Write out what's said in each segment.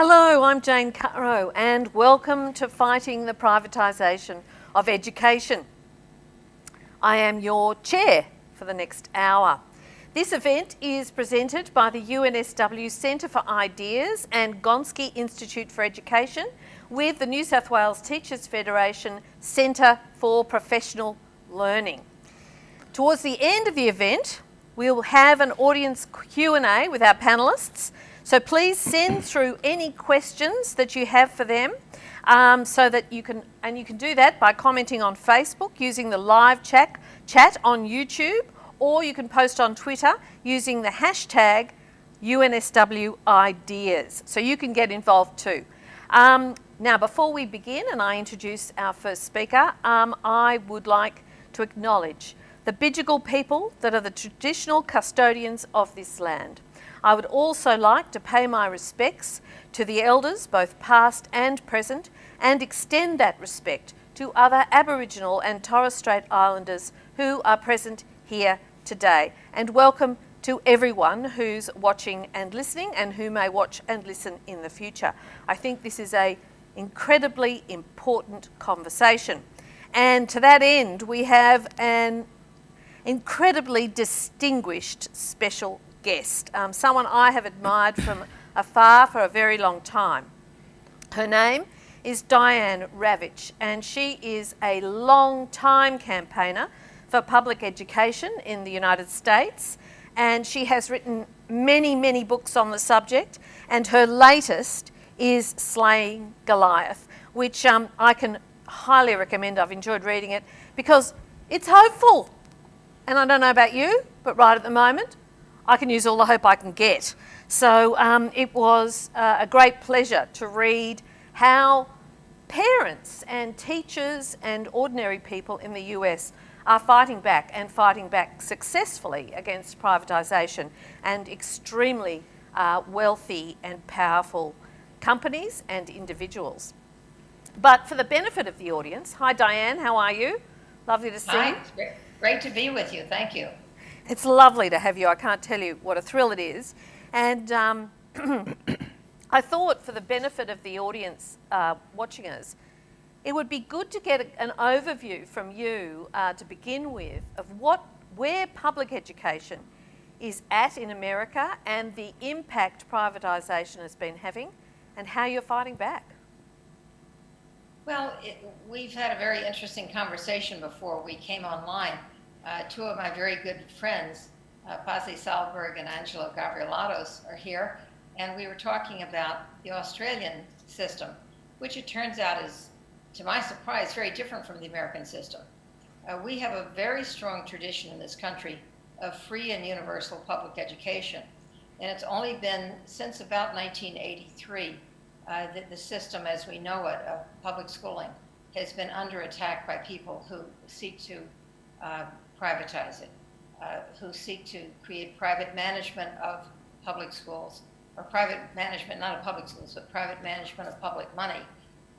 Hello, I'm Jane Caro and welcome to Fighting the Privatisation of Education. I am your chair for the next hour. This event is presented by the UNSW Centre for Ideas and Gonski Institute for Education with the New South Wales Teachers Federation Centre for Professional Learning. Towards the end of the event, we'll have an audience Q&A with our panellists. So please send through any questions that you have for them so that you can do that by commenting on Facebook using the live chat on YouTube, or you can post on Twitter using the hashtag UNSW Ideas. So you can get involved too. Now, before we begin and I introduce our first speaker, I would like to acknowledge the Bidjigal people that are the traditional custodians of this land. I would also like to pay my respects to the elders, both past and present, and extend that respect to other Aboriginal and Torres Strait Islanders who are present here today. And welcome to everyone who's watching and listening and who may watch and listen in the future. I think this is an incredibly important conversation. And to that end, we have an incredibly distinguished special guest, someone I have admired from afar for a very long time. Her name is Diane Ravitch, and she is a long-time campaigner for public education in the United States, and she has written many, many books on the subject, and her latest is Slaying Goliath, which I can highly recommend. I've enjoyed reading it because it's hopeful. And I don't know about you, but right at the moment, I can use all the hope I can get. So it was a great pleasure to read how parents and teachers and ordinary people in the US are fighting back and fighting back successfully against privatisation and extremely wealthy and powerful companies and individuals. But for the benefit of the audience, hi Diane, how are you? Lovely to see you. Hi, great to be with you, thank you. It's lovely to have you. I can't tell you what a thrill it is. And I thought for the benefit of the audience watching us, it would be good to get an overview from you to begin with of where public education is at in America and the impact privatisation has been having and how you're fighting back. Well, we've had a very interesting conversation before we came online. Two of my very good friends, Pasi Sahlberg and Angelo Gavrielatos, are here, and we were talking about the Australian system, which it turns out is, to my surprise, very different from the American system. We have a very strong tradition in this country of free and universal public education, and it's only been since about 1983 that the system as we know it of public schooling has been under attack by people who seek to privatize it, who seek to create private management of public schools, or private management, not of public schools, but private management of public money,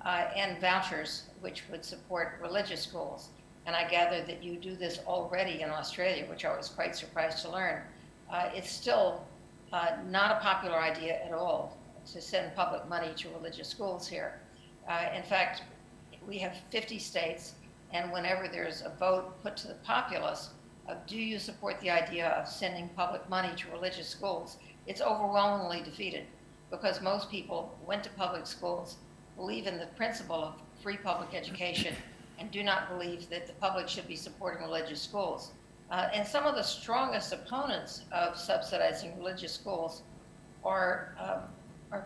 and vouchers, which would support religious schools. And I gather that you do this already in Australia, which I was quite surprised to learn. It's still not a popular idea at all to send public money to religious schools here. In fact, we have 50 states, and whenever there's a vote put to the populace of do you support the idea of sending public money to religious schools, it's overwhelmingly defeated because most people went to public schools, believe in the principle of free public education, and do not believe that the public should be supporting religious schools. And some of the strongest opponents of subsidizing religious schools are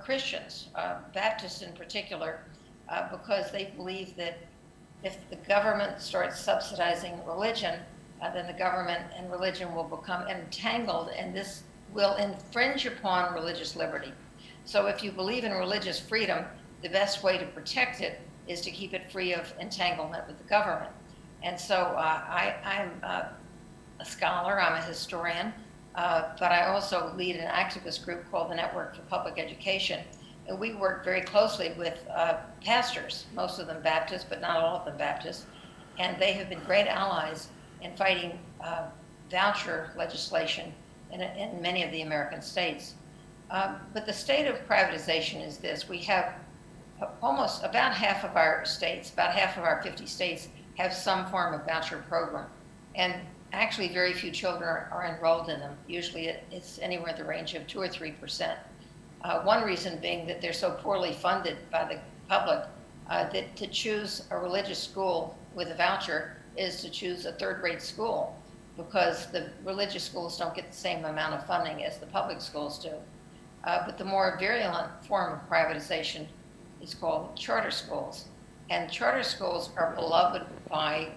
Christians, Baptists in particular, because they believe that if the government starts subsidizing religion, then the government and religion will become entangled, and this will infringe upon religious liberty. So if you believe in religious freedom, the best way to protect it is to keep it free of entanglement with the government. And so I'm a scholar, I'm a historian, but I also lead an activist group called the Network for Public Education. And we work very closely with pastors, most of them Baptists, but not all of them Baptists. And they have been great allies in fighting voucher legislation in many of the American states. But the state of privatization is this. We have almost about half of our states, about half of our 50 states, have some form of voucher program. And actually very few children are enrolled in them. Usually it's anywhere in the range of 2 or 3%. One reason being that they're so poorly funded by the public that to choose a religious school with a voucher is to choose a third-rate school, because the religious schools don't get the same amount of funding as the public schools do. But the more virulent form of privatization is called charter schools. And charter schools are beloved by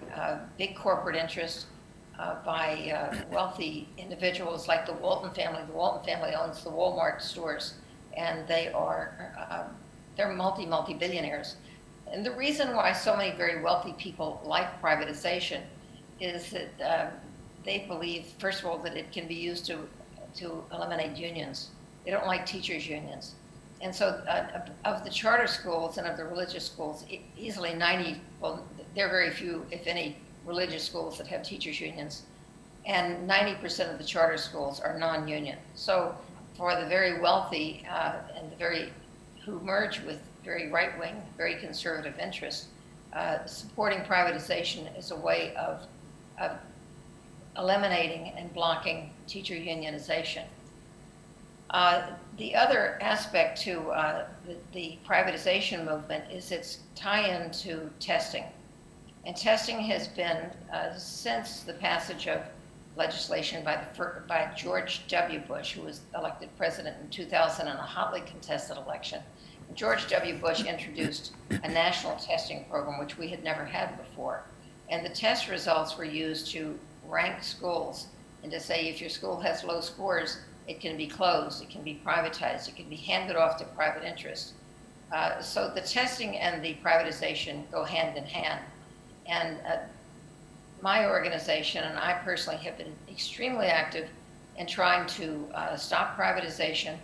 big corporate interests, by wealthy individuals like the Walton family. The Walton family owns the Walmart stores, and they're multi-billionaires. And the reason why so many very wealthy people like privatization is that they believe, first of all, that it can be used to eliminate unions. They don't like teachers' unions. And so of the charter schools and of the religious schools, easily there are very few, if any, religious schools that have teachers' unions. And 90% of the charter schools are non-union. So for the very wealthy and who merge with very right-wing, very conservative interests, supporting privatization is a way of eliminating and blocking teacher unionization. The other aspect to the privatization movement is its tie-in to testing. And testing has been, since the passage of legislation by George W. Bush, who was elected president in 2000 in a hotly contested election. George W. Bush introduced a national testing program, which we had never had before. And the test results were used to rank schools and to say if your school has low scores, it can be closed, it can be privatized, it can be handed off to private interests. So the testing and the privatization go hand in hand. And my organization and I personally have been extremely active in trying to stop privatization.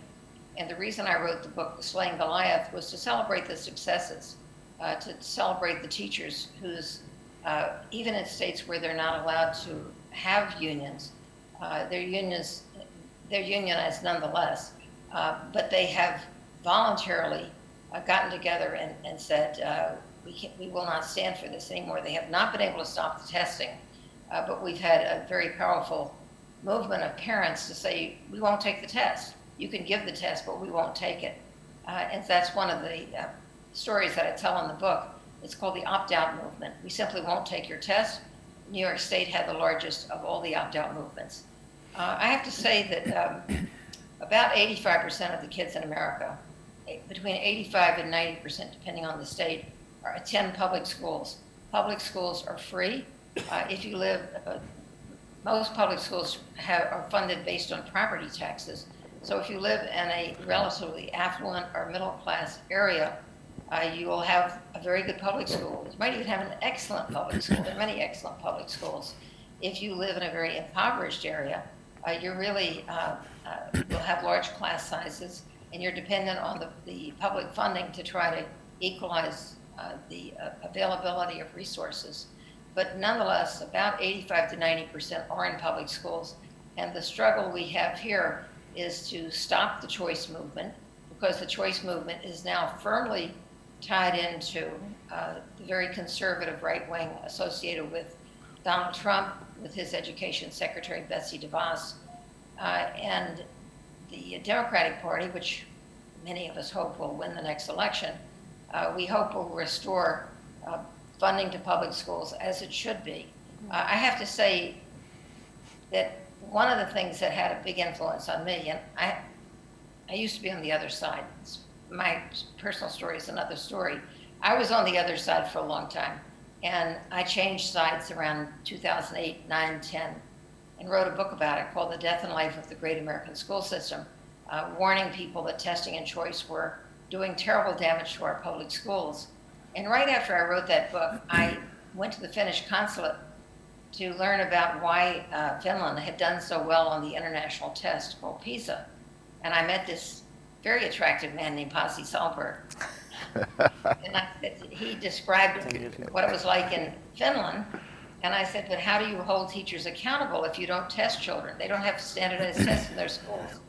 And the reason I wrote the book, Slaying Goliath, was to celebrate the successes, to celebrate the teachers whose, even in states where they're not allowed to have unions, they're unionized nonetheless, but they have voluntarily gotten together and said, we will not stand for this anymore. They have not been able to stop the testing, but we've had a very powerful movement of parents to say, we won't take the test. You can give the test, but we won't take it. And that's one of the stories that I tell in the book. It's called the opt-out movement. We simply won't take your test. New York State had the largest of all the opt-out movements. I have to say that about 85% of the kids in America, between 85 and 90%, depending on the state, attend public schools. Public schools are free. If you live, most public schools are funded based on property taxes. So if you live in a relatively affluent or middle-class area, you will have a very good public school. You might even have an excellent public school. There are many excellent public schools. If you live in a very impoverished area, you're really, you'll have large class sizes, and you're dependent on the public funding to try to equalize the availability of resources. But nonetheless, about 85 to 90% are in public schools, and the struggle we have here is to stop the choice movement, because the choice movement is now firmly tied into the very conservative right wing associated with Donald Trump, with his education secretary, Betsy DeVos, and the Democratic Party, which many of us hope will win the next election. We hope will restore funding to public schools as it should be. I have to say that one of the things that had a big influence on me, and I used to be on the other side. My personal story is another story. I was on the other side for a long time, and I changed sides around 2008, 9, 10, and wrote a book about it called The Death and Life of the Great American School System, warning people that testing and choice were doing terrible damage to our public schools. And right after I wrote that book, I went to the Finnish consulate to learn about why Finland had done so well on the international test called PISA. And I met this very attractive man named Pasi Sahlberg. And he described what it was like in Finland. And I said, but how do you hold teachers accountable if you don't test children? They don't have standardized tests in their schools.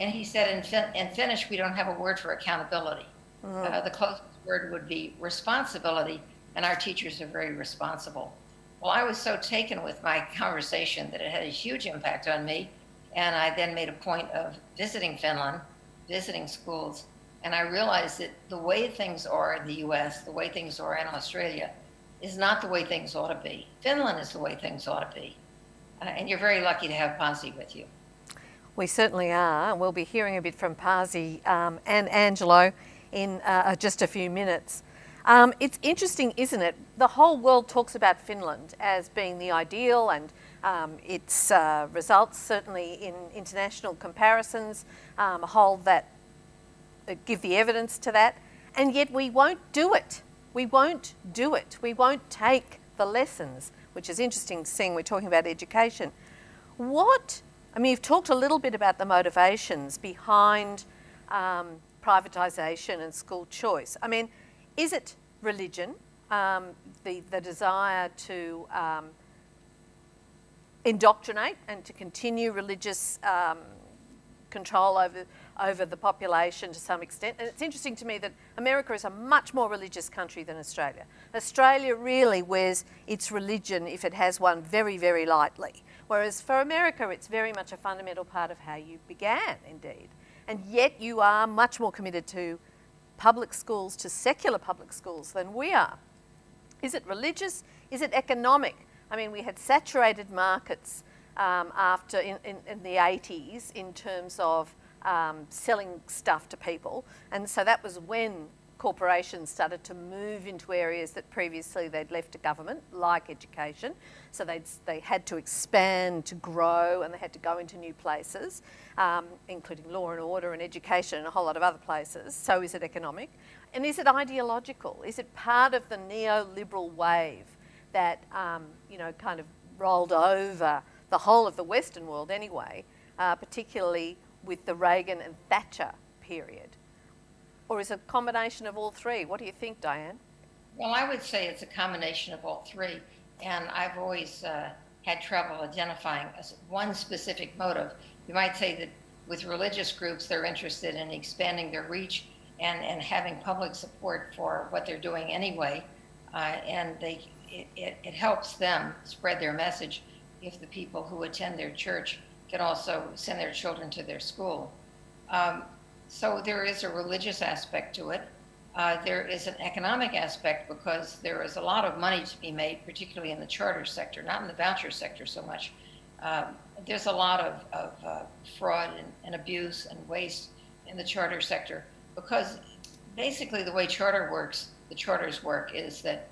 And he said in Finnish, we don't have a word for accountability. The closest word would be responsibility, and our teachers are very responsible. Well, I was so taken with my conversation that it had a huge impact on me, and I then made a point of visiting Finland, visiting schools, and I realized that the way things are in the US, the way things are in Australia, is not the way things ought to be. Finland is the way things ought to be. And you're very lucky to have Pasi with you. We certainly are. We'll be hearing a bit from Pasi and Angelo in just a few minutes. It's interesting, isn't it? The whole world talks about Finland as being the ideal, and its results, certainly in international comparisons, hold that, give the evidence to that, and yet we won't do it. We won't do it. We won't take the lessons, which is interesting seeing we're talking about education. You've talked a little bit about the motivations behind privatisation and school choice. I mean, is it religion, the desire to indoctrinate and to continue religious control over the population to some extent? And it's interesting to me that America is a much more religious country than Australia. Australia really wears its religion, if it has one, very, very lightly. Whereas for America, it's very much a fundamental part of how you began, indeed. And yet you are much more committed to public schools, to secular public schools, than we are. Is it religious? Is it economic? I mean, we had saturated markets in the 80s in terms of selling stuff to people. And so that was when corporations started to move into areas that previously they'd left to government, like education. So they had to expand to grow, and they had to go into new places, including law and order and education and a whole lot of other places. So is it economic? And is it ideological? Is it part of the neoliberal wave that kind of rolled over the whole of the Western world anyway, particularly with the Reagan and Thatcher period? Or is it a combination of all three? What do you think, Diane? Well, I would say it's a combination of all three. And I've always had trouble identifying one specific motive. You might say that with religious groups, they're interested in expanding their reach and having public support for what they're doing anyway. And it helps them spread their message if the people who attend their church can also send their children to their school. So there is a religious aspect to it. There is an economic aspect because there is a lot of money to be made, particularly in the charter sector, not in the voucher sector so much. There's a lot of fraud and abuse and waste in the charter sector because basically the way the charters work is that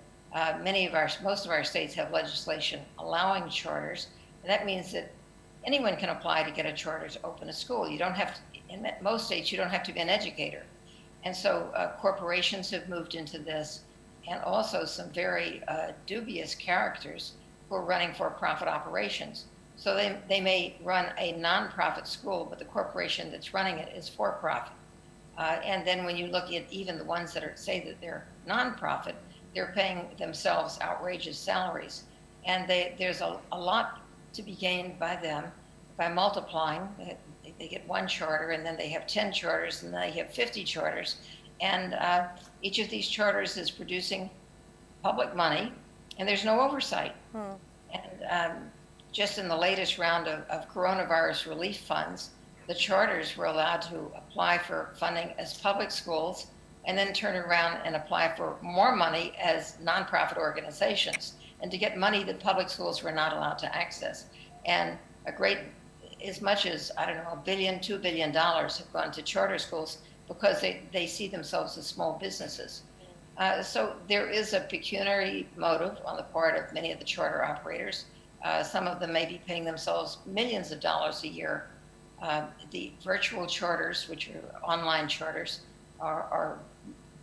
most of our states have legislation allowing charters. And that means that anyone can apply to get a charter to open a school. You don't have to, in most states, you don't have to be an educator. And so corporations have moved into this, and also some very dubious characters who are running for-profit operations. So they may run a nonprofit school, but the corporation that's running it is for-profit. And then when you look at even the ones that say that they're nonprofit, they're paying themselves outrageous salaries. And there's a lot to be gained by them by multiplying. They get one charter, and then they have 10 charters, and then they have 50 charters. And each of these charters is producing public money, and there's no oversight. And just in the latest round of coronavirus relief funds, the charters were allowed to apply for funding as public schools and then turn around and apply for more money as nonprofit organizations, and to get money that public schools were not allowed to access. And as much as, I don't know, $1 billion, $2 billion have gone to charter schools because they see themselves as small businesses. So there is a pecuniary motive on the part of many of the charter operators. Some of them may be paying themselves millions of dollars a year. The virtual charters, which are online charters, are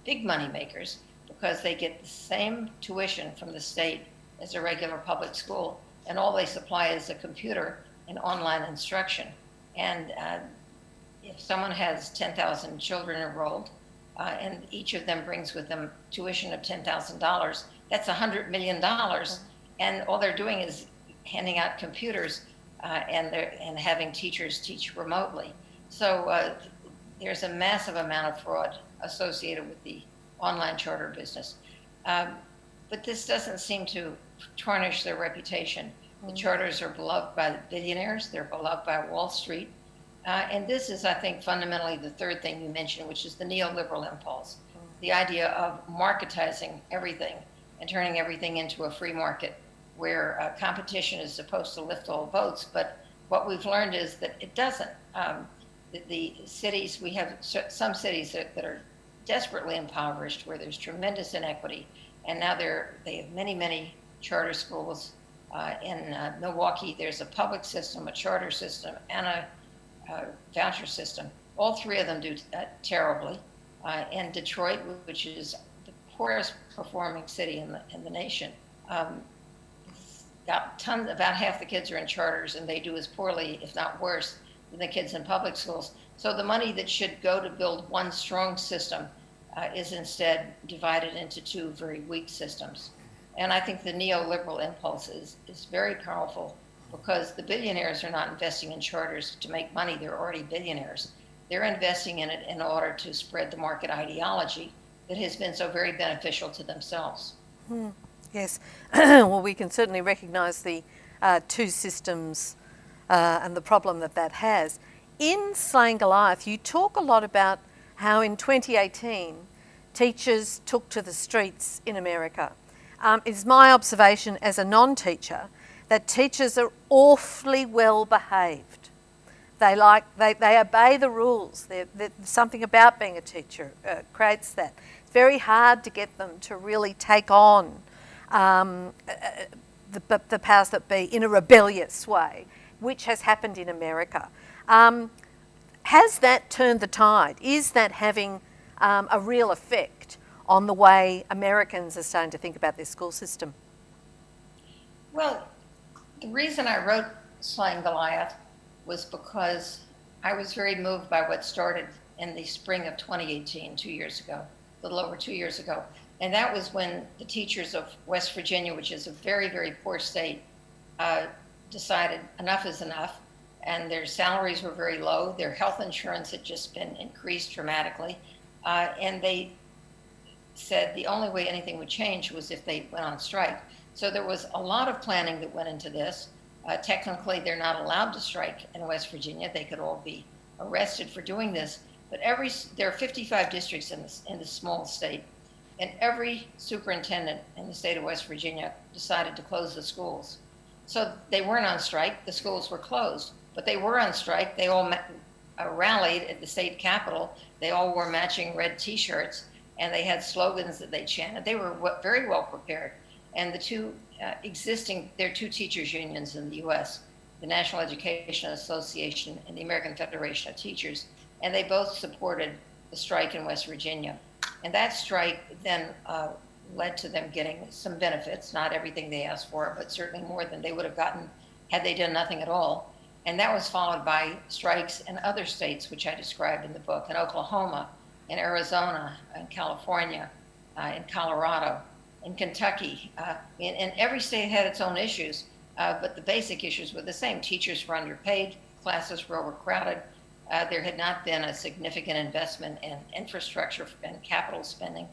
big money makers because they get the same tuition from the state as a regular public school, and all they supply is a computer and online instruction. And if someone has 10,000 children enrolled, and each of them brings with them tuition of $10,000, that's $100 million. And all they're doing is handing out computers and having teachers teach remotely. So there's a massive amount of fraud associated with the online charter business. But this doesn't seem to tarnish their reputation. The charters are beloved by the billionaires, they're beloved by Wall Street. And this is, I think, fundamentally the third thing you mentioned, which is the neoliberal impulse. The idea of marketizing everything and turning everything into a free market where competition is supposed to lift all boats. But what we've learned is that it doesn't. The cities, we have some cities that are desperately impoverished where there's tremendous inequity. And now they have many, many charter schools. In Milwaukee, there's a public system, a charter system, and a voucher system. All three of them do terribly. In Detroit, which is the poorest performing city in the nation, about half the kids are in charters, and they do as poorly, if not worse, than the kids in public schools. So the money that should go to build one strong system is instead divided into two very weak systems. And I think the neoliberal impulse is very powerful because the billionaires are not investing in charters to make money. They're already billionaires. They're investing in it in order to spread the market ideology that has been so very beneficial to themselves. Yes. Well, we can certainly recognise the two systems and the problem that has. In Slaying Goliath, you talk a lot about how in 2018 teachers took to the streets in America. It's my observation as a non-teacher that teachers are awfully well behaved. They obey the rules. There's something about being a teacher creates that. It's very hard to get them to really take on the powers that be in a rebellious way, which has happened in America. Has that turned the tide? Is that having a real effect on the way Americans are starting to think about their school system? Well, the reason I wrote Slaying Goliath was because I was very moved by what started in the spring of 2018, 2 years ago, a little over 2 years ago. And that was when the teachers of West Virginia, which is a very, very poor state, decided enough is enough. And their salaries were very low. Their health insurance had just been increased dramatically. And they said the only way anything would change was if they went on strike. So there was a lot of planning that went into this. Technically, they're not allowed to strike in West Virginia. They could all be arrested for doing this. But there are 55 districts in this small state. And every superintendent in the state of West Virginia decided to close the schools. So they weren't on strike. The schools were closed. But they were on strike. They all rallied at the state capitol. They all wore matching red T-shirts, and they had slogans that they chanted. They were very well prepared. And the two there are two teachers unions in the U.S., the National Education Association and the American Federation of Teachers, and they both supported the strike in West Virginia. And that strike then led to them getting some benefits, not everything they asked for, but certainly more than they would have gotten had they done nothing at all. And that was followed by strikes in other states, which I described in the book, in Oklahoma, in Arizona, in California, in Colorado, in Kentucky. And every state had its own issues, but the basic issues were the same. Teachers were underpaid, classes were overcrowded. There had not been a significant investment in infrastructure and capital spending.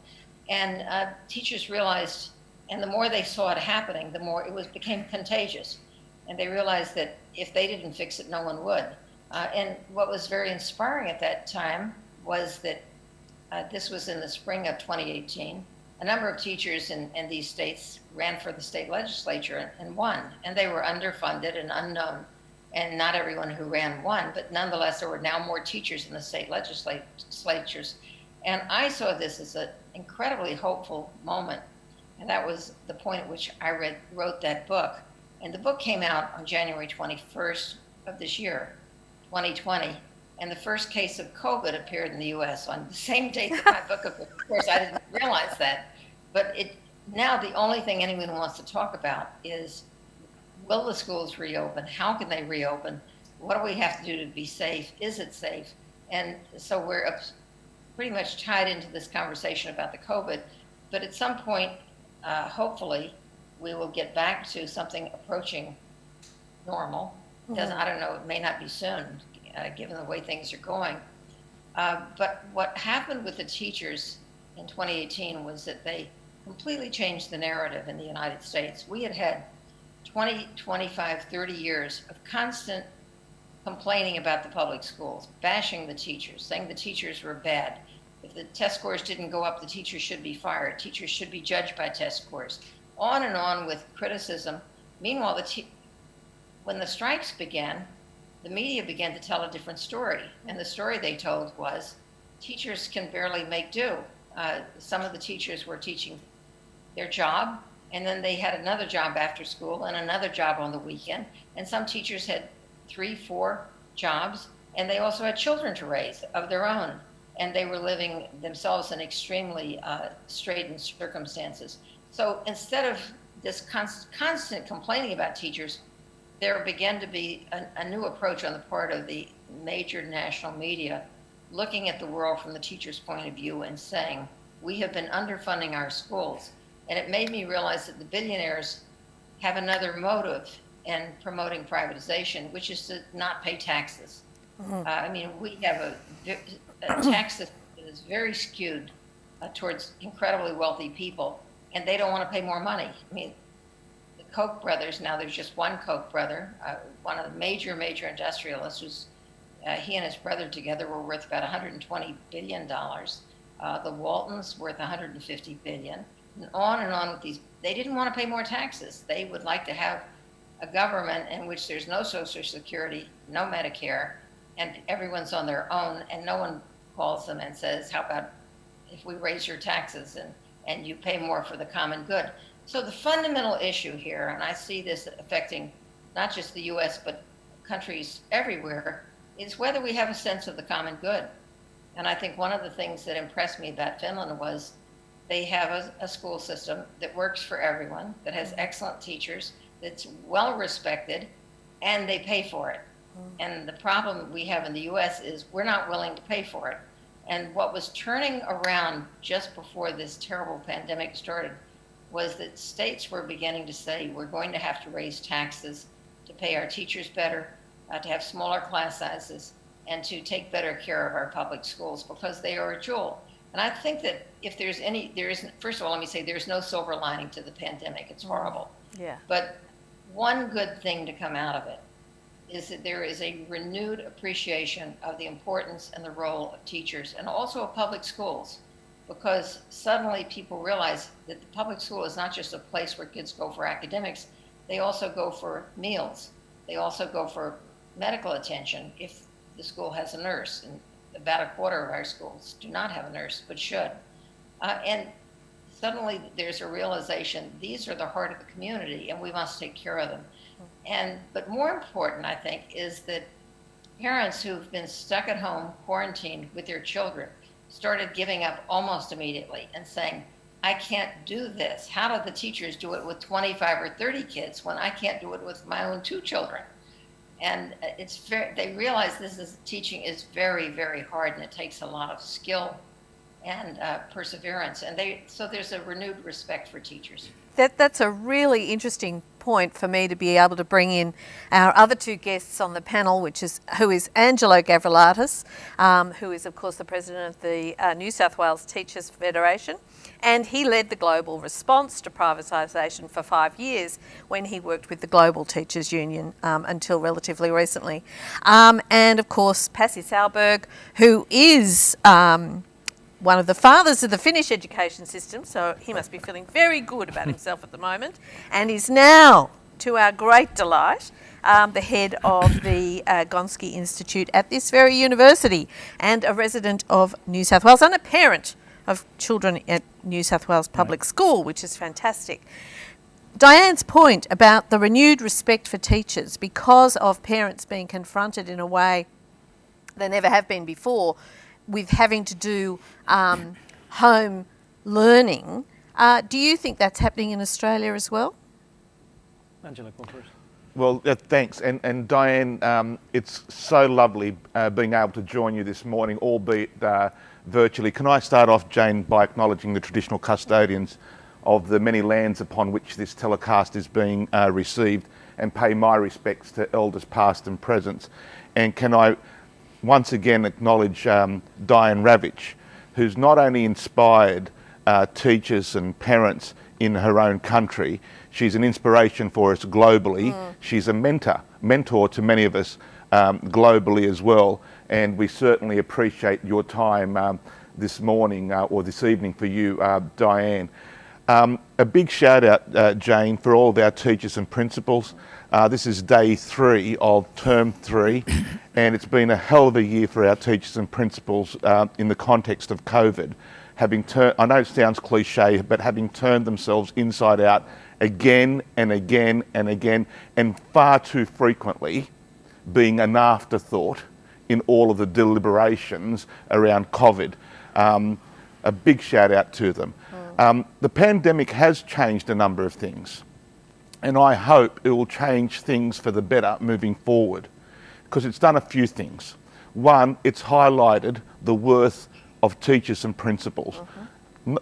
And teachers realized, and the more they saw it happening, the more it became contagious. And they realized that if they didn't fix it, no one would. And what was very inspiring at that time was that this was in the spring of 2018. A number of teachers in these states ran for the state legislature and won. And they were underfunded and unknown. And not everyone who ran won, but nonetheless, there were now more teachers in the state legislatures. And I saw this as an incredibly hopeful moment. And that was the point at which I wrote that book. And the book came out on January 21st of this year, 2020. And the first case of COVID appeared in the US on the same date that my book appeared. Of course, I didn't realize that. But now the only thing anyone wants to talk about is, will the schools reopen? How can they reopen? What do we have to do to be safe? Is it safe? And so we're pretty much tied into this conversation about the COVID. But at some point, hopefully, we will get back to something approaching normal. I don't know, it may not be soon. given the way things are going. But what happened with the teachers in 2018 was that they completely changed the narrative in the United States. We had had 20, 25, 30 years of constant complaining about the public schools, bashing the teachers, saying the teachers were bad. If the test scores didn't go up, the teachers should be fired. Teachers should be judged by test scores. On and on with criticism. Meanwhile, when the strikes began, the media began to tell a different story. And the story they told was, teachers can barely make do. Some of the teachers were teaching their job, and then they had another job after school and another job on the weekend. And some teachers had 3, 4 jobs, and they also had children to raise of their own. And they were living themselves in extremely straitened circumstances. So instead of this constant complaining about teachers, there began to be a new approach on the part of the major national media, looking at the world from the teacher's point of view and saying, we have been underfunding our schools. And it made me realize that the billionaires have another motive in promoting privatization, which is to not pay taxes. I mean, we have a tax system that is very skewed towards incredibly wealthy people, and they don't want to pay more money. I mean, the Koch brothers, now there's just one Koch brother, one of the major industrialists, who's, he and his brother together were worth about $120 billion. The Waltons worth $150 billion, and on with these. They didn't want to pay more taxes. They would like to have a government in which there's no Social Security, no Medicare, and everyone's on their own, and no one calls them and says, how about if we raise your taxes and you pay more for the common good? So the fundamental issue here, and I see this affecting not just the US, but countries everywhere, is whether we have a sense of the common good. And I think one of the things that impressed me about Finland was they have a school system that works for everyone, that has excellent teachers, that's well respected, and they pay for it. And the problem we have in the US is we're not willing to pay for it. And what was turning around just before this terrible pandemic started was that states were beginning to say, we're going to have to raise taxes to pay our teachers better, to have smaller class sizes, and to take better care of our public schools because they are a jewel. And I think that if there isn't, first of all, let me say there's no silver lining to the pandemic. It's horrible. Yeah. But one good thing to come out of it is that there is a renewed appreciation of the importance and the role of teachers and also of public schools, because suddenly people realize that the public school is not just a place where kids go for academics, they also go for meals. They also go for medical attention if the school has a nurse, and about a quarter of our schools do not have a nurse, but should. And suddenly there's a realization these are the heart of the community and we must take care of them. But more important, I think, is that parents who've been stuck at home, quarantined with their children, started giving up almost immediately and saying, I can't do this. How do the teachers do it with 25 or 30 kids when I can't do it with my own 2 children? And they realize teaching is very, very hard, and it takes a lot of skill and perseverance. And so there's a renewed respect for teachers. That's a really interesting point for me to be able to bring in our other 2 guests on the panel, who is Angelo Gavrielatos, who is of course the president of the New South Wales Teachers Federation, and he led the global response to privatisation for 5 years when he worked with the Global Teachers Union until relatively recently. And of course Pasi Sahlberg, who is one of the fathers of the Finnish education system, so he must be feeling very good about himself at the moment, and is now, to our great delight, the head of the Gonski Institute at this very university, and a resident of New South Wales and a parent of children at New South Wales Public School, which is fantastic. Diane's point about the renewed respect for teachers because of parents being confronted in a way they never have been before with having to do home learning. Do you think that's happening in Australia as well? Angelo, go first. Well, thanks. And Diane, it's so lovely being able to join you this morning, albeit virtually. Can I start off, Jane, by acknowledging the traditional custodians of the many lands upon which this telecast is being received, and pay my respects to elders past and present. And can I once again acknowledge Diane Ravitch, who's not only inspired teachers and parents in her own country, she's an inspiration for us globally. She's a mentor to many of us globally as well, and we certainly appreciate your time this morning or this evening for you, Diane. A big shout out, Jane, for all of our teachers and principals. This is day 3 of term 3, and it's been a hell of a year for our teachers and principals in the context of COVID. Having turned, I know it sounds cliche, but having turned themselves inside out again and again and again, and far too frequently being an afterthought in all of the deliberations around COVID. A big shout out to them. The pandemic has changed a number of things, and I hope it will change things for the better moving forward, because it's done a few things. One, it's highlighted the worth of teachers and principals.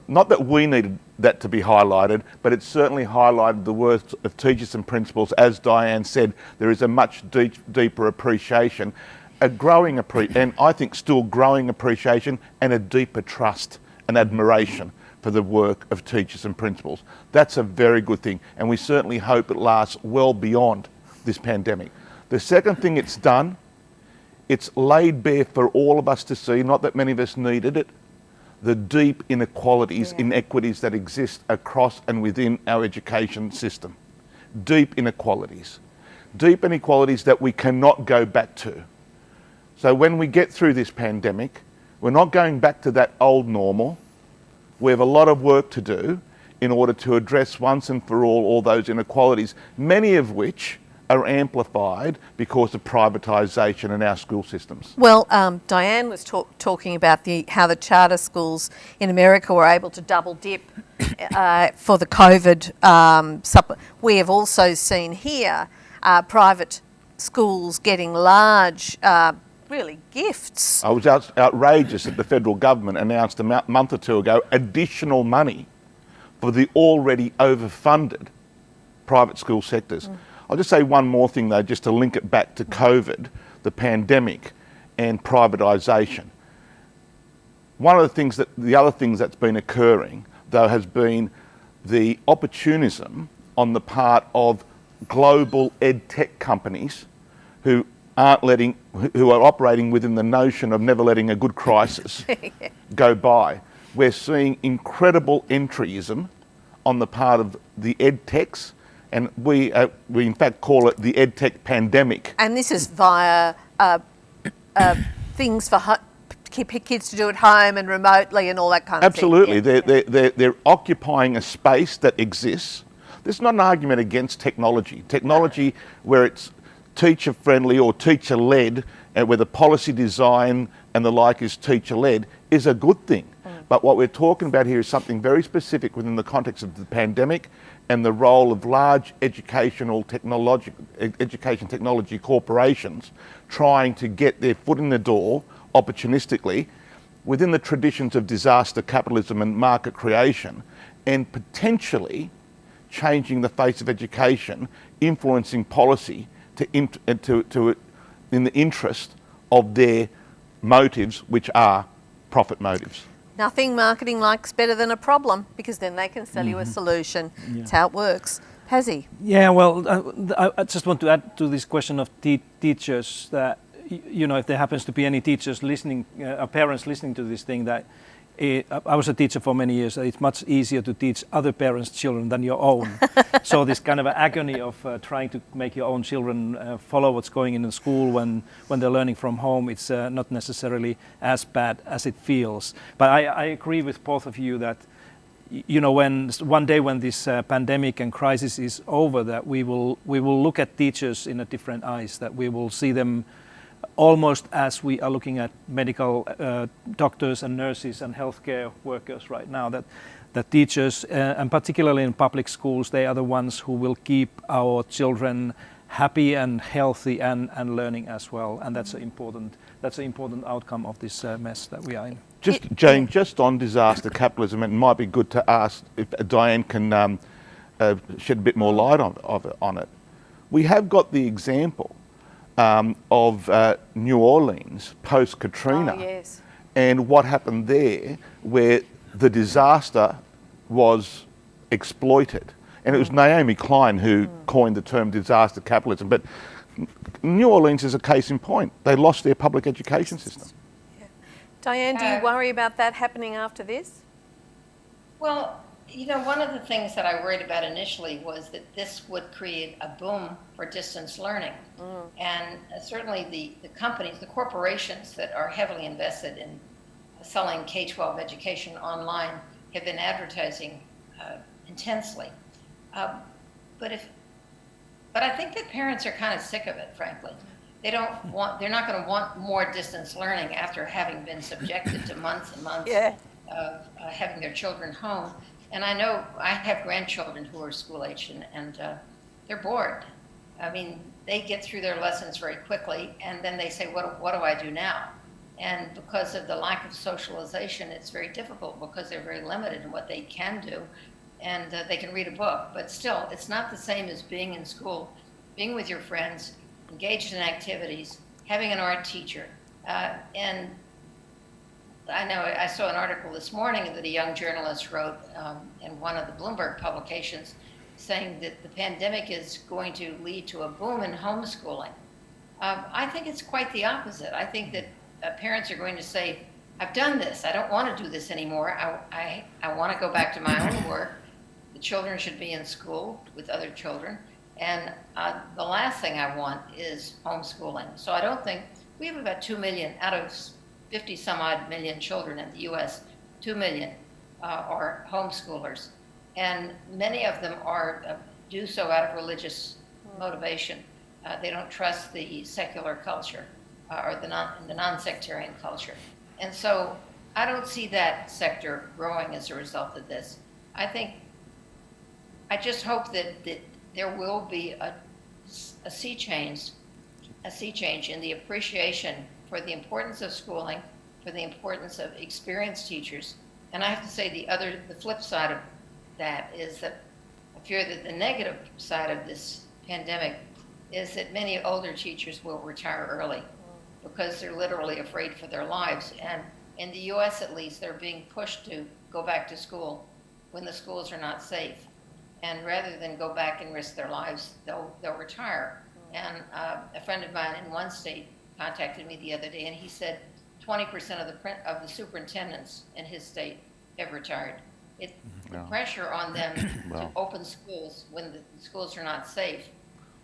Not that we needed that to be highlighted, but it's certainly highlighted the worth of teachers and principals. As Diane said, there is a much deeper appreciation, and I think still growing appreciation, and a deeper trust and admiration for the work of teachers and principals. That's a very good thing, and we certainly hope it lasts well beyond this pandemic. The second thing it's done, it's laid bare for all of us to see, not that many of us needed it, the deep inequalities, inequities that exist across and within our education system. Deep inequalities that we cannot go back to. So when we get through this pandemic, we're not going back to that old normal. We have a lot of work to do in order to address once and for all those inequalities, many of which are amplified because of privatisation in our school systems. Well, Diane was talking about how the charter schools in America were able to double dip for the COVID. We have also seen here private schools getting large really gifts. I was outrageous that the federal government announced a month or two ago additional money for the already overfunded private school sectors. I'll just say one more thing though, just to link it back to COVID, the pandemic and privatisation. One of the other things that's been occurring though has been the opportunism on the part of global ed tech companies who are operating within the notion of never letting a good crisis go by. We're seeing incredible entryism on the part of the ed techs, and we in fact call it the ed tech pandemic. And this is via things for kids to do at home and remotely and all that kind of thing. Absolutely, they're occupying a space that exists. This is not an argument against technology. Technology where it's teacher-friendly or teacher-led, and where the policy design and the like is teacher-led, is a good thing. But what we're talking about here is something very specific within the context of the pandemic and the role of large education technology corporations trying to get their foot in the door opportunistically within the traditions of disaster capitalism and market creation, and potentially changing the face of education, influencing policy in the interest of their motives, which are profit motives. Nothing marketing likes better than a problem, because then they can sell you a solution. That's how it works. Pasi? Yeah, well, I just want to add to this question of teachers that, you know, if there happens to be any teachers listening, parents listening to this thing, that I was a teacher for many years. It's much easier to teach other parents' children than your own. So this kind of agony of trying to make your own children follow what's going in the school when they're learning from home, it's not necessarily as bad as it feels. But I agree with both of you that, you know, when one day when this pandemic and crisis is over, that we will look at teachers in a different eyes, that we will see them almost as we are looking at medical doctors and nurses and healthcare workers right now, that teachers, and particularly in public schools, they are the ones who will keep our children happy and healthy and learning as well. And that's an important outcome of this mess that we are in. Jane, just on disaster capitalism, it might be good to ask if Diane can shed a bit more light on it. We have got the example of New Orleans post-Katrina. Oh, yes. And what happened there, where the disaster was exploited. And it was Naomi Klein who coined the term disaster capitalism. But New Orleans is a case in point. They lost their public education system. Yeah. Diane, do you worry about that happening after this? Well, you know, one of the things that I worried about initially was that this would create a boom for distance learning. And certainly the companies, the corporations that are heavily invested in selling K-12 education online have been advertising intensely. But I think that parents are kind of sick of it, frankly. They're not going to want more distance learning after having been subjected to months and months of having their children home. And I know I have grandchildren who are school age and they're bored. I mean, they get through their lessons very quickly and then they say, what do I do now? And because of the lack of socialization, it's very difficult because they're very limited in what they can do. And they can read a book, but still, it's not the same as being in school, being with your friends, engaged in activities, having an art teacher. And I know I saw an article this morning that a young journalist wrote in one of the Bloomberg publications saying that the pandemic is going to lead to a boom in homeschooling. I think it's quite the opposite. I think that parents are going to say, I've done this. I don't want to do this anymore. I want to go back to my own work. The children should be in school with other children. And the last thing I want is homeschooling. So I don't think, we have about 2 million out of 50 some odd million children in the US, 2 million are homeschoolers. And many of them do so out of religious motivation. They don't trust the secular culture or the non-sectarian culture. And so I don't see that sector growing as a result of this. I just hope that there will be a sea change in the appreciation for the importance of schooling, for the importance of experienced teachers. And I have to say the flip side of that is that I fear that the negative side of this pandemic is that many older teachers will retire early because they're literally afraid for their lives. And in the US at least, they're being pushed to go back to school when the schools are not safe. And rather than go back and risk their lives, they'll retire. And a friend of mine in one state contacted me the other day, and he said 20% of the superintendents in his state have retired. The pressure on them to open schools when the schools are not safe,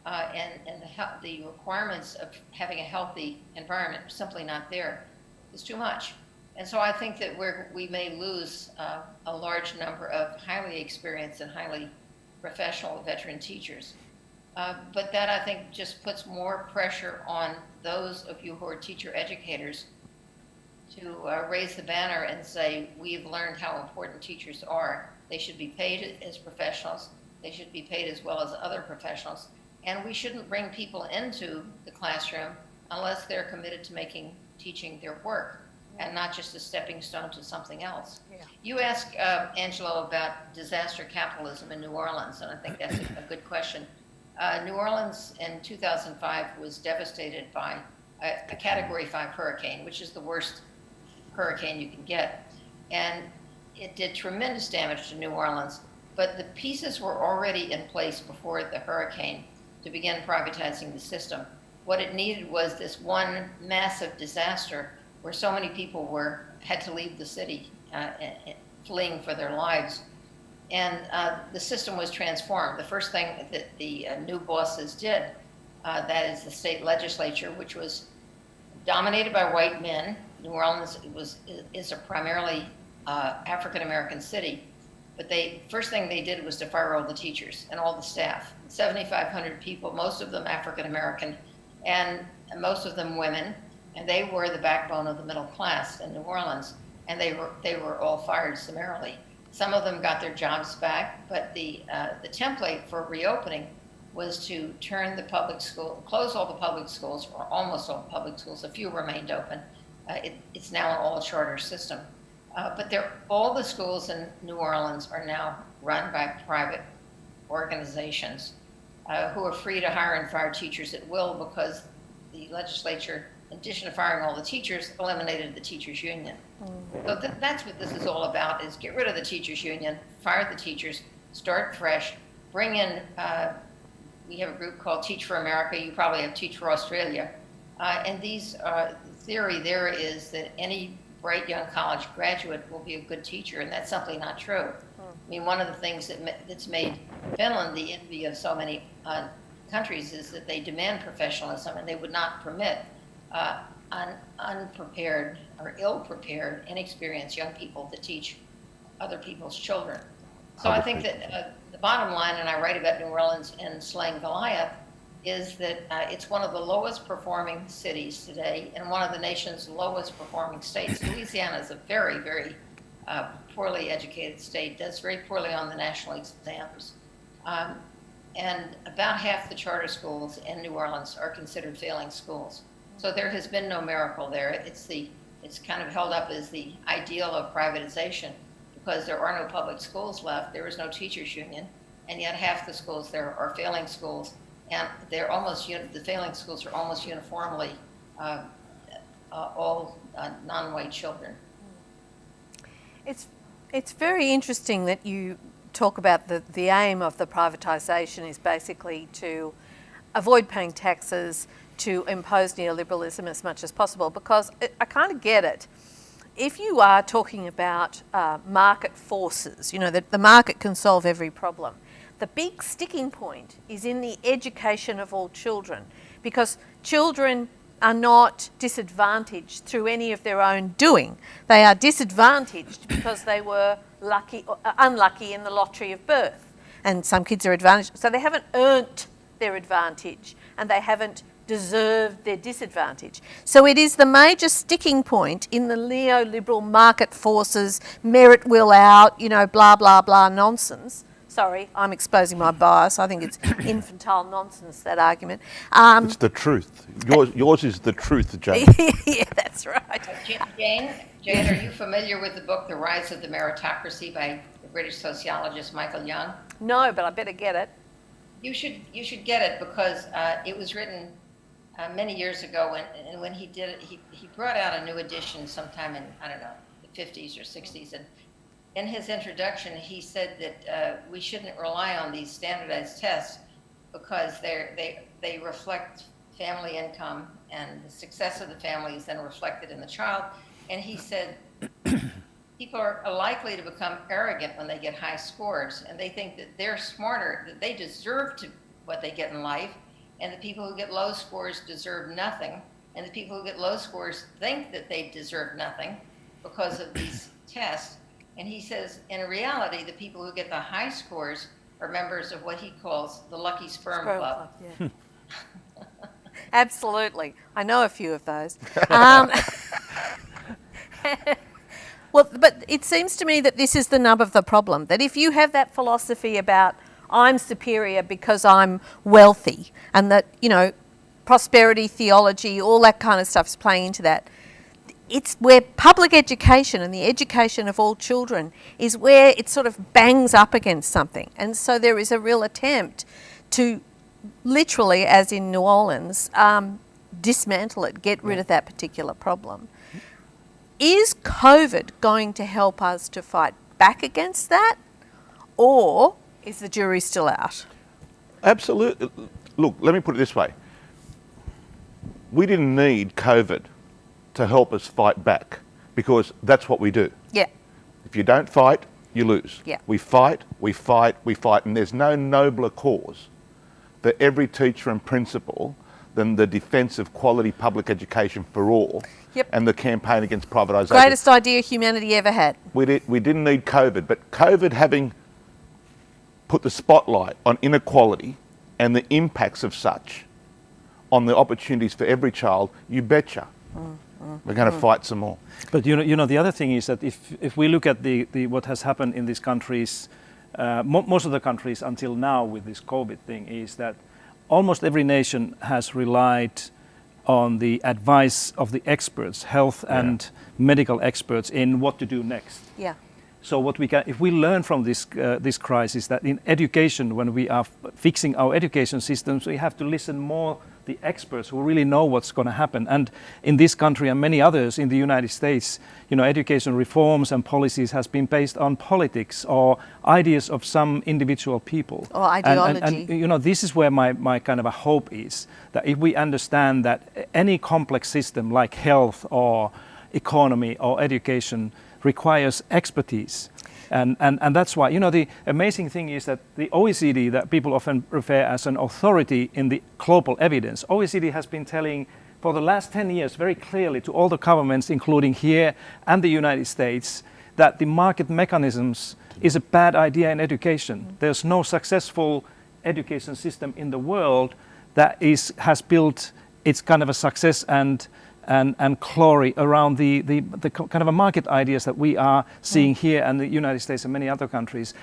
and the requirements of having a healthy environment are simply not there, is too much. And so I think that we may lose a large number of highly experienced and highly professional veteran teachers. But that, I think, just puts more pressure on those of you who are teacher educators to raise the banner and say, we've learned how important teachers are. They should be paid as professionals. They should be paid as well as other professionals. And we shouldn't bring people into the classroom unless they're committed to making teaching their work and not just a stepping stone to something else. Yeah. You asked Angelo about disaster capitalism in New Orleans, and I think that's a good question. New Orleans in 2005 was devastated by a Category 5 hurricane, which is the worst hurricane you can get. And it did tremendous damage to New Orleans, but the pieces were already in place before the hurricane to begin privatizing the system. What it needed was this one massive disaster where so many people had to leave the city, fleeing for their lives. And the system was transformed. The first thing that the new bosses did, that is the state legislature, which was dominated by white men. New Orleans is a primarily African-American city. But first thing they did was to fire all the teachers and all the staff. 7,500 people, most of them African-American, and most of them women. And they were the backbone of the middle class in New Orleans, and they were all fired summarily. Some of them got their jobs back, but the template for reopening was to turn the public school, close all the public schools, or almost all the public schools. A few remained open. It's now an all charter system, but all the schools in New Orleans are now run by private organizations who are free to hire and fire teachers at will because the legislature, in addition to firing all the teachers, eliminated the teachers union. So that's what this is all about, is get rid of the teachers union, fire the teachers, start fresh, bring in, we have a group called Teach for America, you probably have Teach for Australia. And these, theory there is that any bright young college graduate will be a good teacher, and that's simply not true. I mean, one of the things that's made Finland the envy of so many countries is that they demand professionalism, and they would not permit unprepared or ill-prepared, inexperienced young people to teach other people's children. So I think that the bottom line, and I write about New Orleans in Slaying Goliath, is that it's one of the lowest performing cities today and one of the nation's lowest performing states. Louisiana is a very, very poorly educated state, does very poorly on the national exams. And about half the charter schools in New Orleans are considered failing schools. So there has been no miracle there. It's kind of held up as the ideal of privatization because there are no public schools left, there is no teachers union, and yet half the schools there are failing schools. And they're almost, the failing schools are almost uniformly all non-white children. It's very interesting that you talk about the aim of the privatisation is basically to avoid paying taxes, to impose neoliberalism as much as possible, because I kind of get it. If you are talking about market forces, you know, that the market can solve every problem, the big sticking point is in the education of all children, because children are not disadvantaged through any of their own doing. They are disadvantaged because they were unlucky in the lottery of birth, and some kids are advantaged. So they haven't earned their advantage, and they haven't deserved their disadvantage. So it is the major sticking point in the neoliberal market forces, merit will out, you know, blah, blah, blah nonsense. Sorry, I'm exposing my bias. I think it's infantile nonsense, that argument. It's the truth. Yours is the truth, Jane. Yeah, that's right. Jane, are you familiar with the book The Rise of the Meritocracy by the British sociologist Michael Young? No, but I better get it. You should get it because it was written many years ago, and when he did it, he brought out a new edition sometime in, I don't know, the 50s or 60s, and in his introduction, he said that we shouldn't rely on these standardized tests because they reflect family income, and the success of the family is then reflected in the child. And he said people are likely to become arrogant when they get high scores, and they think that they're smarter, that they deserve what they get in life, and the people who get low scores deserve nothing, and the people who get low scores think that they deserve nothing because of these tests. And he says, in reality, the people who get the high scores are members of what he calls the lucky sperm club. Yeah. Absolutely. I know a few of those. Well, but it seems to me that this is the nub of the problem, that if you have that philosophy about I'm superior because I'm wealthy, and that, you know, prosperity theology, all that kind of stuff is playing into that, it's where public education and the education of all children is where it sort of bangs up against something. And so there is a real attempt to literally, as in New Orleans, dismantle it, get rid of that particular problem. Is COVID going to help us to fight back against that, or is the jury still out? Absolutely. Look, let me put it this way. We didn't need COVID to help us fight back, because that's what we do. Yeah. If you don't fight, you lose. Yeah. We fight, and there's no nobler cause for every teacher and principal than the defence of quality public education for all. Yep. And the campaign against privatisation. Greatest idea humanity ever had. We didn't need COVID, but COVID having put the spotlight on inequality and the impacts of such on the opportunities for every child, you betcha. We're going to fight some more. But you know, the other thing is that if we look at the what has happened in these countries, most of the countries until now with this COVID thing, is that almost every nation has relied on the advice of the experts, health and medical experts, in what to do next. Yeah. So what we can, if we learn from this crisis, that in education, when we are fixing our education systems, we have to listen more the experts who really know what's going to happen. And in this country and many others in the United States, education reforms and policies has been based on politics or ideas of some individual people. Or ideology. And this is where my kind of a hope is, that if we understand that any complex system like health or economy or education requires expertise. And that's why, the amazing thing is that the OECD, that people often refer as an authority in the global evidence, OECD has been telling for the last 10 years very clearly to all the governments, including here and the United States, that the market mechanisms is a bad idea in education. There's no successful education system in the world that has built its kind of a success and glory around the kind of a market ideas that we are seeing here and the United States and many other countries.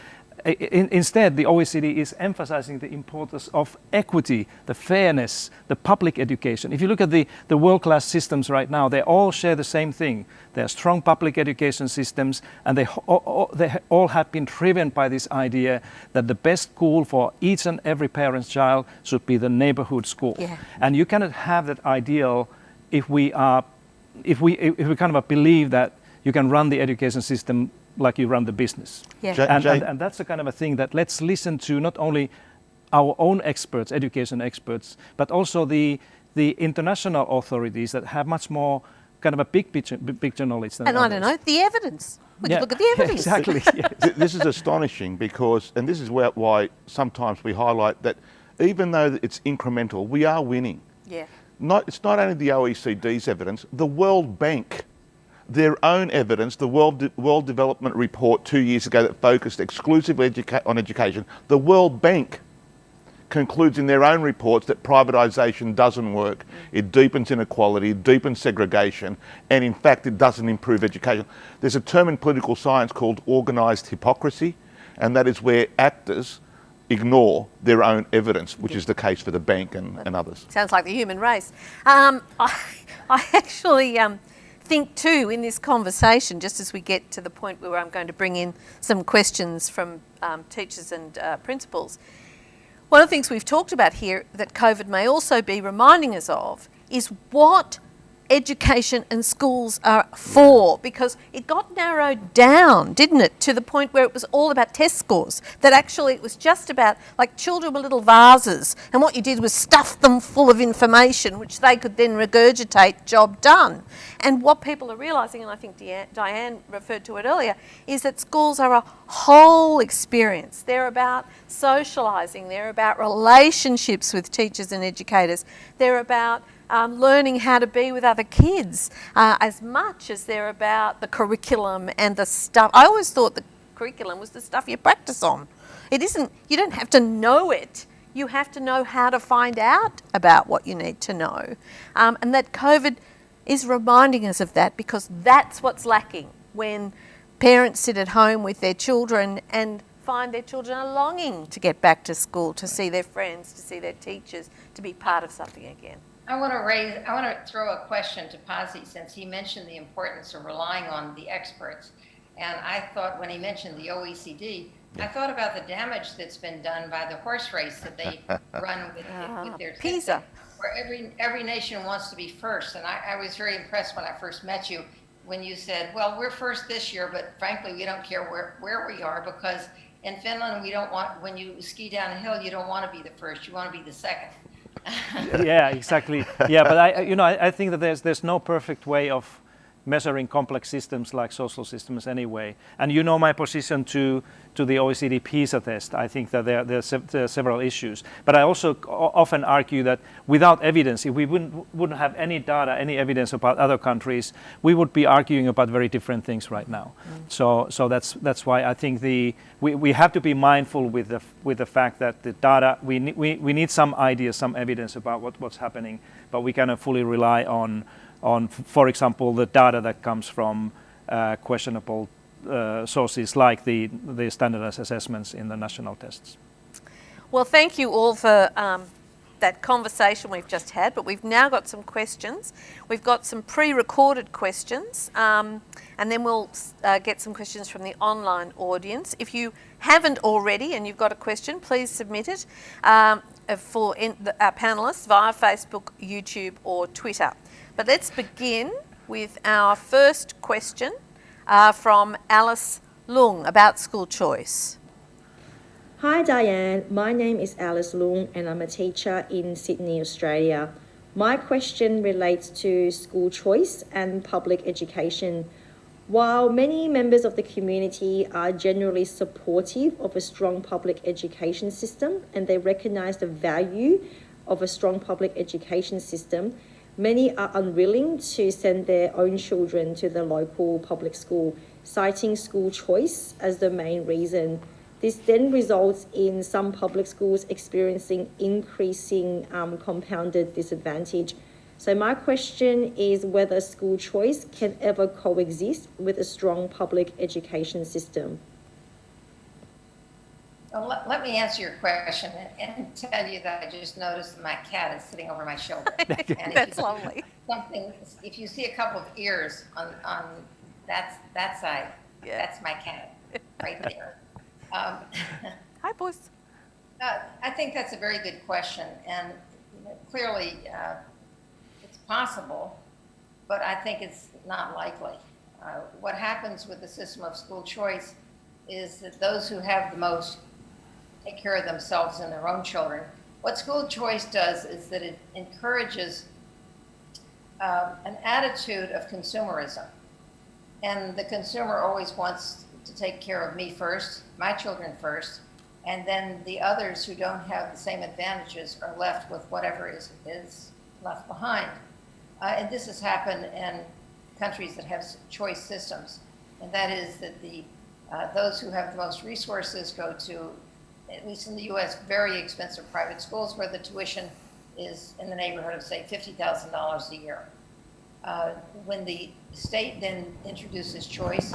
Instead, the OECD is emphasizing the importance of equity, the fairness, the public education. If you look at the world-class systems right now, they all share the same thing. They're strong public education systems, and they all have been driven by this idea that the best school for each and every parent's child should be the neighborhood school. Yeah. And you cannot have that ideal if we kind of believe that you can run the education system like you run the business. Yeah. And that's the kind of a thing that let's listen to not only our own experts, education experts, but also the international authorities that have much more kind of a big picture knowledge than And others. I don't know, the evidence. We could look at the evidence. Yeah, exactly. Yes. This is astonishing because, and this is why sometimes we highlight that even though it's incremental, we are winning. Yeah. It's not only the OECD's evidence, the World Bank, their own evidence, the World Development Report 2 years ago that focused exclusively on education, the World Bank concludes in their own reports that privatisation doesn't work. It deepens inequality, it deepens segregation, and in fact it doesn't improve education. There's a term in political science called organised hypocrisy, and that is where actors ignore their own evidence, which is the case for the bank and others. Sounds like the human race. I actually think too in this conversation, just as we get to the point where I'm going to bring in some questions from teachers and principals, one of the things we've talked about here that COVID may also be reminding us of is what education and schools are for, because it got narrowed down, didn't it, to the point where it was all about test scores, that actually it was just about, like, children were little vases and what you did was stuff them full of information which they could then regurgitate, job done. And what people are realising, and I think Diane referred to it earlier, is that schools are a whole experience. They're about socialising, they're about relationships with teachers and educators, they're about learning how to be with other kids as much as they're about the curriculum and the stuff. I always thought the curriculum was the stuff you practice on. It isn't, you don't have to know it. You have to know how to find out about what you need to know. And that COVID is reminding us of that, because that's what's lacking when parents sit at home with their children and find their children are longing to get back to school, to see their friends, to see their teachers, to be part of something again. I want to throw a question to Pasi, since he mentioned the importance of relying on the experts. And I thought when he mentioned the OECD, I thought about the damage that's been done by the horse race that they run with their PISA, where every nation wants to be first. And I was very impressed when I first met you when you said, well, we're first this year, but frankly, we don't care where we are, because in Finland, we don't want, when you ski down a hill, you don't want to be the first, you want to be the second. Yeah, exactly. Yeah, but I think that there's no perfect way of measuring complex systems like social systems anyway. And you know my position to the OECD PISA test. I think that there are several issues. But I also often argue that without evidence, if we wouldn't have any data, any evidence about other countries, we would be arguing about very different things right now. So that's why I think we have to be mindful with the fact that the data, we need some ideas, some evidence about what's happening, but we cannot fully rely on, for example, the data that comes from questionable sources like the standardized assessments in the national tests. Well, thank you all for that conversation we've just had, but we've now got some questions. We've got some pre-recorded questions, and then we'll get some questions from the online audience. If you haven't already and you've got a question, please submit it. for our panellists via Facebook, YouTube or Twitter. But let's begin with our first question from Alice Lung about school choice. Hi Diane, my name is Alice Lung and I'm a teacher in Sydney, Australia. My question relates to school choice and public education. While many members of the community are generally supportive of a strong public education system and they recognise the value of a strong public education system, many are unwilling to send their own children to the local public school, citing school choice as the main reason. This then results in some public schools experiencing increasing compounded disadvantage. So my question is whether school choice can ever coexist with a strong public education system. Well, let me answer your question and tell you that I just noticed that my cat is sitting over my shoulder. And That's lovely. If you see a couple of ears on that side, Yeah. that's my cat right there. Hi, boys. I think that's a very good question, and clearly it's possible, but I think it's not likely. What happens with the system of school choice is that those who have the most take care of themselves and their own children. What school choice does is that it encourages an attitude of consumerism, and the consumer always wants to take care of me first, my children first, and then the others who don't have the same advantages are left with whatever is left behind. And this has happened in countries that have choice systems, and that is that those who have the most resources go to, at least in the US, very expensive private schools where the tuition is in the neighborhood of, say, $50,000 a year. When the state then introduces choice,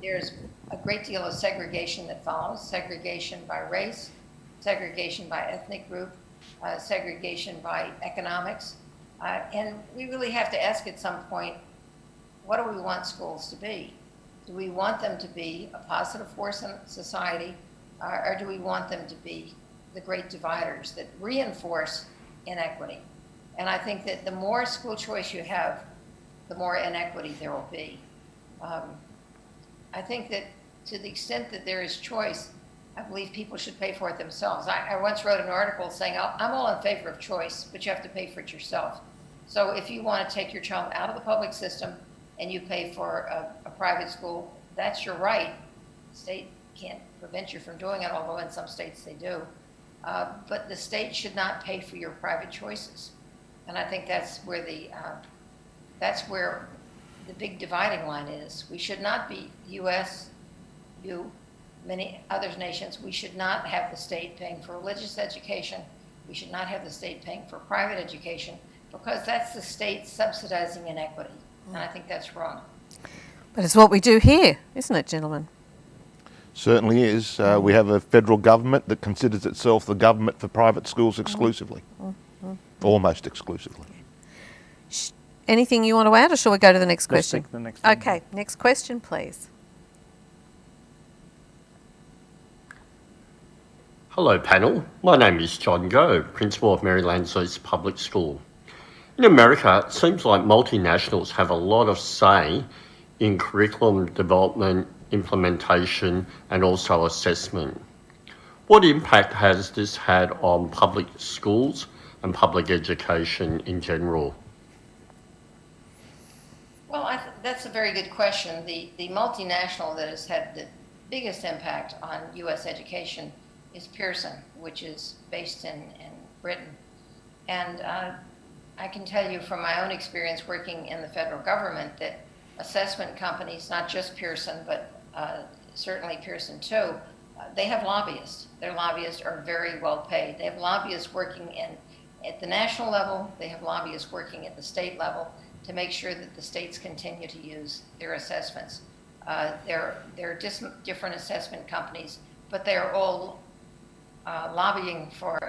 there's a great deal of segregation that follows, segregation by race, segregation by ethnic group, segregation by economics. And we really have to ask at some point, what do we want schools to be? Do we want them to be a positive force in society, or do we want them to be the great dividers that reinforce inequity? And I think that the more school choice you have, the more inequity there will be. I think that to the extent that there is choice, I believe people should pay for it themselves. I once wrote an article saying, I'm all in favor of choice, but you have to pay for it yourself. So if you want to take your child out of the public system and you pay for a private school, that's your right. The state can't prevent you from doing it, although in some states they do. But the state should not pay for your private choices. And I think that's where the big dividing line is. We should not be, US, many other nations, we should not have the state paying for religious education. We should not have the state paying for private education, because that's the state subsidizing inequity. And I think that's wrong. But it's what we do here, isn't it, gentlemen? Certainly is. We have a federal government that considers itself the government for private schools exclusively, almost exclusively. Anything you want to add, or shall we go to the next question? Let's take the next one. Okay, next question, please. Hello panel, my name is John Go, Principal of Maryland's East Public School. In America, it seems like multinationals have a lot of say in curriculum development, implementation and also assessment. What impact has this had on public schools and public education in general? Well, that's a very good question. The multinational that has had the biggest impact on US education is Pearson, which is based in Britain. And I can tell you from my own experience working in the federal government that assessment companies, not just Pearson, but certainly Pearson too, they have lobbyists. Their lobbyists are very well paid. They have lobbyists working at the national level, they have lobbyists working at the state level to make sure that the states continue to use their assessments. There are different assessment companies, but they're all lobbying for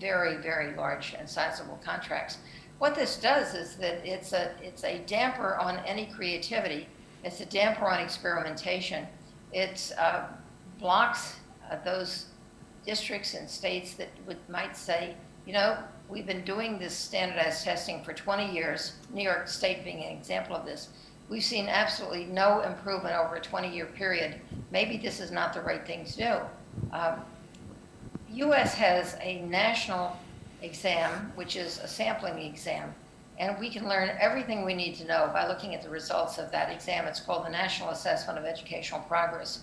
very, very large and sizable contracts. What this does is that it's a damper on any creativity. It's a damper on experimentation. It blocks those districts and states that might say, you know, we've been doing this standardized testing for 20 years, New York State being an example of this. We've seen absolutely no improvement over a 20-year period. Maybe this is not the right thing to do. U.S. has a national exam, which is a sampling exam, and we can learn everything we need to know by looking at the results of that exam. It's called the National Assessment of Educational Progress.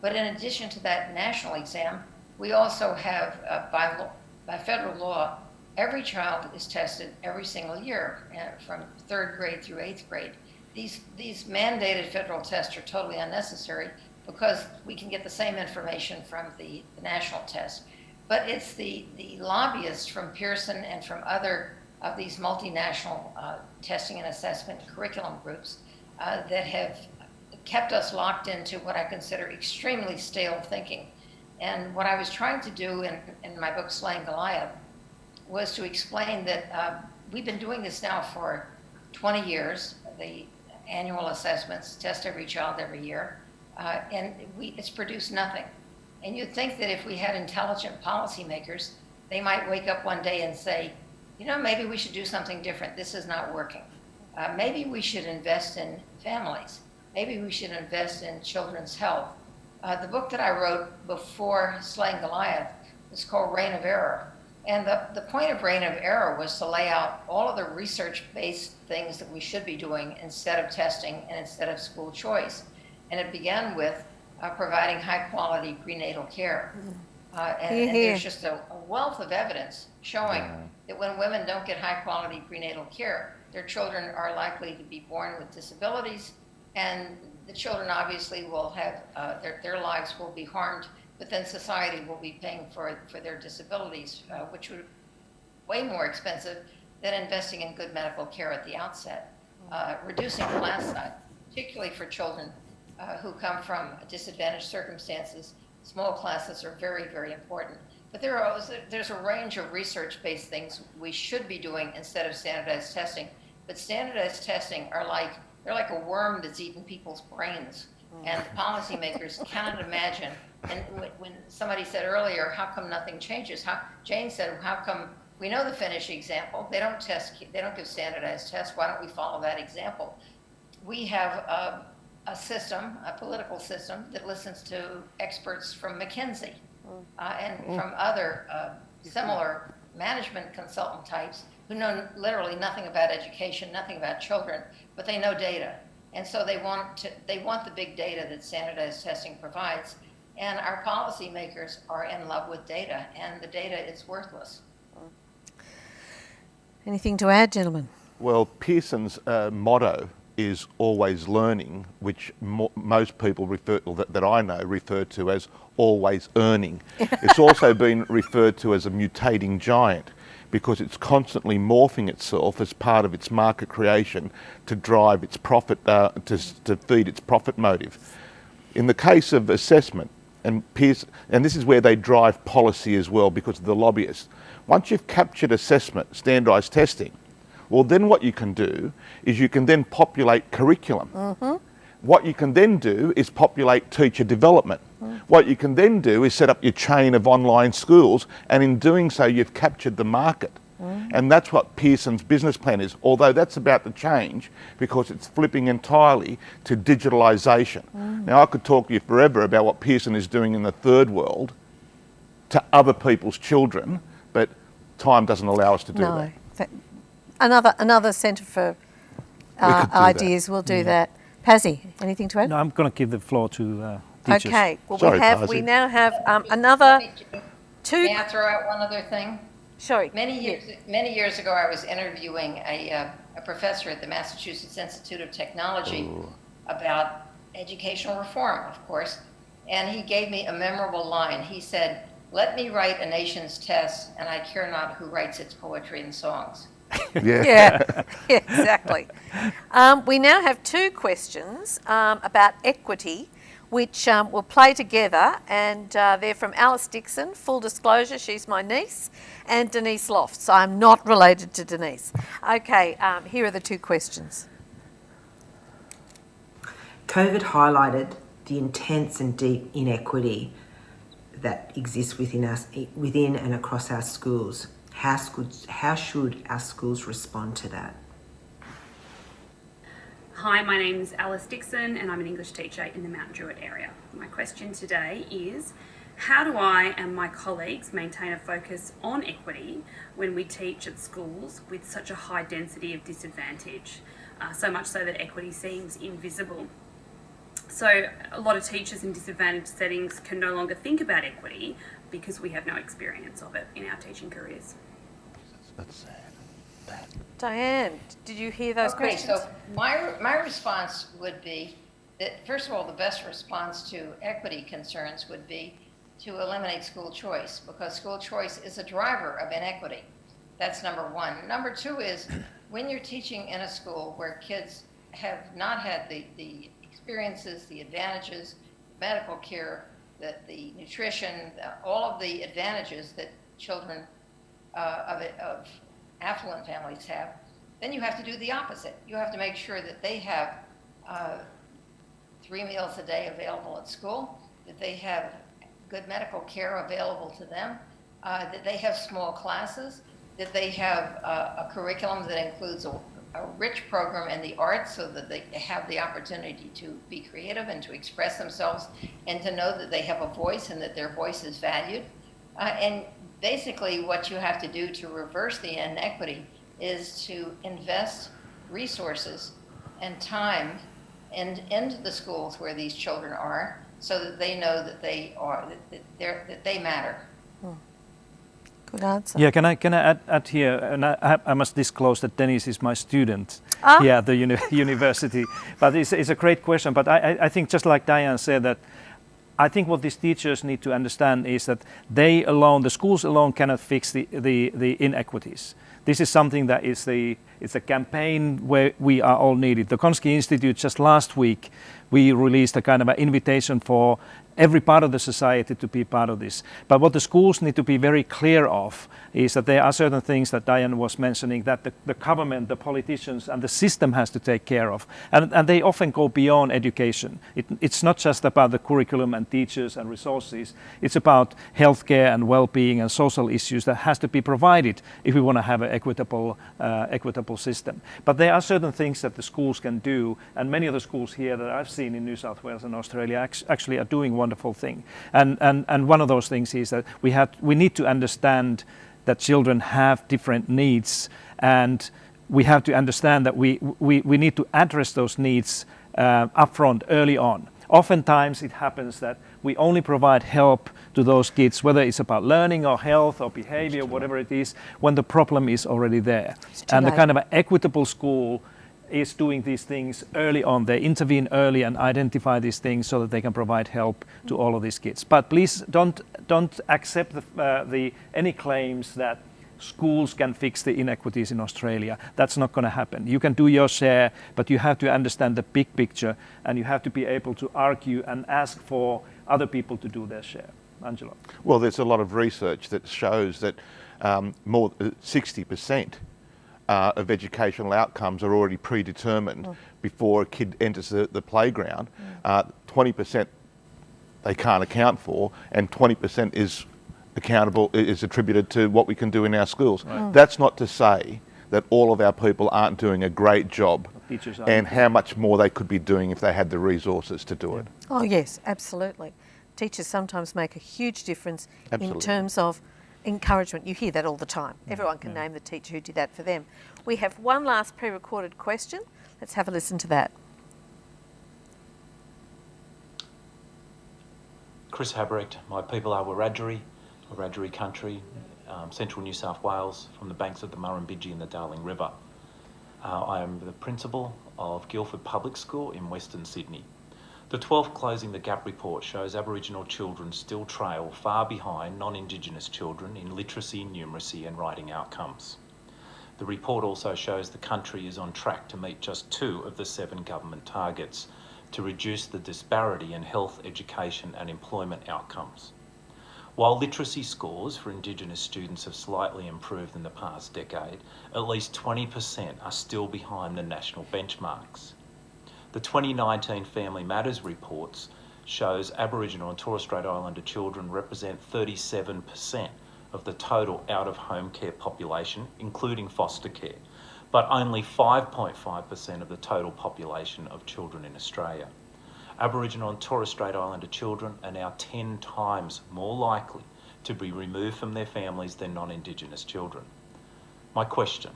But in addition to that national exam, we also have, by federal law, every child is tested every single year, from 3rd grade through 8th grade. These mandated federal tests are totally unnecessary because we can get the same information from the national test. But it's the lobbyists from Pearson and from other of these multinational testing and assessment curriculum groups that have kept us locked into what I consider extremely stale thinking. And what I was trying to do in my book, Slaying Goliath, was to explain that we've been doing this now for 20 years, the annual assessments, test every child every year, and it's produced nothing. And you'd think that if we had intelligent policymakers, they might wake up one day and say, you know, maybe we should do something different. This is not working. Maybe we should invest in families. Maybe we should invest in children's health. The book that I wrote before Slaying Goliath is called Reign of Error. And the point of Reign of Error was to lay out all of the research-based things that we should be doing instead of testing and instead of school choice. And it began with providing high-quality prenatal care. And there's just a wealth of evidence showing that when women don't get high-quality prenatal care, their children are likely to be born with disabilities, and the children obviously will have, their lives will be harmed, but then society will be paying for their disabilities, which would be way more expensive than investing in good medical care at the outset. Reducing class size, particularly for children who come from disadvantaged circumstances, small classes are very, very important. But there's a range of research-based things we should be doing instead of standardized testing. But standardized testing they're like a worm that's eaten people's brains. And policymakers cannot imagine. And when somebody said earlier, how come nothing changes? Jane said, how come, we know the Finnish example, they don't give standardized tests, why don't we follow that example? We have a system, a political system, that listens to experts from McKinsey and from other similar management consultant types who know literally nothing about education, nothing about children, but they know data. And so they want the big data that standardized testing provides. And our policymakers are in love with data, and the data is worthless. Anything to add, gentlemen? Well, Pearson's motto is always learning, which most people that I know refer to as always earning. It's also been referred to as a mutating giant because it's constantly morphing itself as part of its market creation to drive its profit, to feed its profit motive. In the case of assessment, and this is where they drive policy as well because of the lobbyists. Once you've captured assessment, standardised testing, well then what you can do is you can then populate curriculum. What you can then do is populate teacher development. What you can then do is set up your chain of online schools, and in doing so you've captured the market. And that's what Pearson's business plan is, although that's about to change because it's flipping entirely to digitalisation. Now I could talk to you forever about what Pearson is doing in the third world to other people's children, but time doesn't allow us to do that. Another Centre for Ideas will do that. Pasi, anything to add? No, I'm going to give the floor to teachers. Okay. Well, Sorry, we now have another two. May I throw out one other thing? Sorry. Many years ago, I was interviewing a professor at the Massachusetts Institute of Technology about educational reform, of course, and he gave me a memorable line. He said, "Let me write a nation's test, and I care not who writes its poetry and songs." Yeah, exactly. We now have two questions about equity, which will play together, and they're from Alice Dixon. Full disclosure, she's my niece, and Denise Lofts. I'm not related to Denise. Okay, here are the two questions. COVID highlighted the intense and deep inequity that exists within and across our schools. How should our schools respond to that? Hi, my name is Alice Dixon and I'm an English teacher in the Mount Druitt area. My question today is, how do I and my colleagues maintain a focus on equity when we teach at schools with such a high density of disadvantage, so much so that equity seems invisible? So a lot of teachers in disadvantaged settings can no longer think about equity because we have no experience of it in our teaching careers. That's sad. Diane, did you hear those questions? So my response would be that, first of all, the best response to equity concerns would be to eliminate school choice, because school choice is a driver of inequity. That's number one. Number two is, when you're teaching in a school where kids have not had the experiences, the advantages, medical care, the nutrition, all of the advantages that children of affluent families have, then you have to do the opposite. You have to make sure that they have 3 meals a day available at school, that they have good medical care available to them, that they have small classes, that they have a curriculum that includes a rich program in the arts so that they have the opportunity to be creative and to express themselves and to know that they have a voice and that their voice is valued. And basically what you have to do to reverse the inequity is to invest resources and time into the schools where these children are, so that they know that that they matter. Good answer. Yeah, can I add here? And I must disclose that Dennis is my student here at the university. But it's a great question. But I think, just like Diane said, that I think what these teachers need to understand is that they alone, the schools alone, cannot fix the inequities. This is something that it's a campaign where we are all needed. The Gonski Institute, just last week, we released a kind of an invitation for every part of the society to be part of this. But what the schools need to be very clear of is that there are certain things that Diane was mentioning that the government, the politicians and the system has to take care of. And they often go beyond education. It's not just about the curriculum and teachers and resources. It's about healthcare and well-being and social issues that has to be provided if we want to have an equitable system. But there are certain things that the schools can do, and many of the schools here that I've seen in New South Wales and Australia actually are doing wonderful thing. And one of those things is that we need to understand that children have different needs, and we have to understand that we need to address those needs upfront, early on. Oftentimes it happens that we only provide help to those kids, whether it's about learning or health or behavior, whatever it is, when the problem is already there. And the kind of an equitable school is doing these things early on. They intervene early and identify these things so that they can provide help to all of these kids. But please don't accept any claims that schools can fix the inequities in Australia. That's not going to happen. You can do your share, but you have to understand the big picture, and you have to be able to argue and ask for other people to do their share. Angelo. Well, there's a lot of research that shows that more 60% of educational outcomes are already predetermined before a kid enters the playground. 20% they can't account for, and 20% is attributed to what we can do in our schools. That's not to say that all of our people aren't doing a great job, and how much more they could be doing if they had the resources to do it. Oh yes, absolutely. Teachers sometimes make a huge difference in terms of encouragement. You hear that all the time. Everyone can name the teacher who did that for them. We have one last pre-recorded question. Let's have a listen to that. Chris Habrecht, my people are Wiradjuri country, central New South Wales, from the banks of the Murrumbidgee and the Darling River. I am the principal of Guildford Public School in Western Sydney. The 12th Closing the Gap report shows Aboriginal children still trail far behind non-Indigenous children in literacy, numeracy and writing outcomes. The report also shows the country is on track to meet just 2 of the 7 government targets to reduce the disparity in health, education and employment outcomes. While literacy scores for Indigenous students have slightly improved in the past decade, at least 20% are still behind the national benchmarks. The 2019 Family Matters reports shows Aboriginal and Torres Strait Islander children represent 37% of the total out-of-home care population, including foster care, but only 5.5% of the total population of children in Australia. Aboriginal and Torres Strait Islander children are now 10 times more likely to be removed from their families than non-Indigenous children. My question,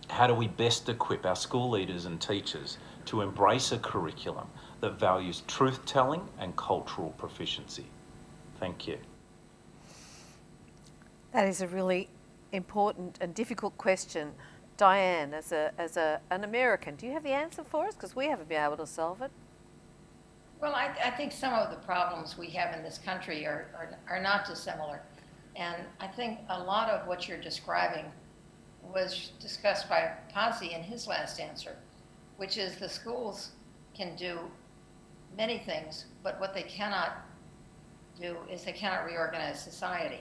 how do we best equip our school leaders and teachers to embrace a curriculum that values truth-telling and cultural proficiency? Thank you. That is a really important and difficult question. Diane, as an American, do you have the answer for us? Because we haven't been able to solve it. Well, I think some of the problems we have in this country are not dissimilar. And I think a lot of what you're describing was discussed by Pasi in his last answer, which is the schools can do many things, but what they cannot do is they cannot reorganize society.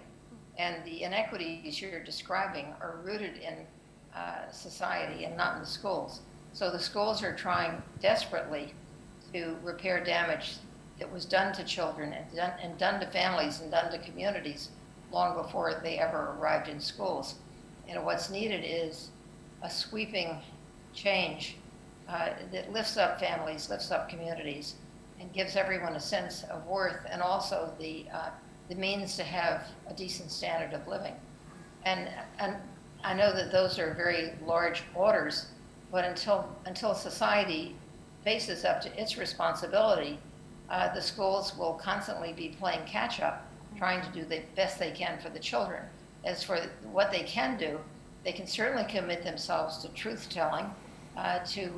And the inequities you're describing are rooted in society and not in the schools. So the schools are trying desperately to repair damage that was done to children and done to families and done to communities long before they ever arrived in schools. And what's needed is a sweeping change that lifts up families, lifts up communities, and gives everyone a sense of worth and also the means to have a decent standard of living. And I know that those are very large orders, but until society faces up to its responsibility, the schools will constantly be playing catch up, trying to do the best they can for the children. As for what they can do, they can certainly commit themselves to truth telling, to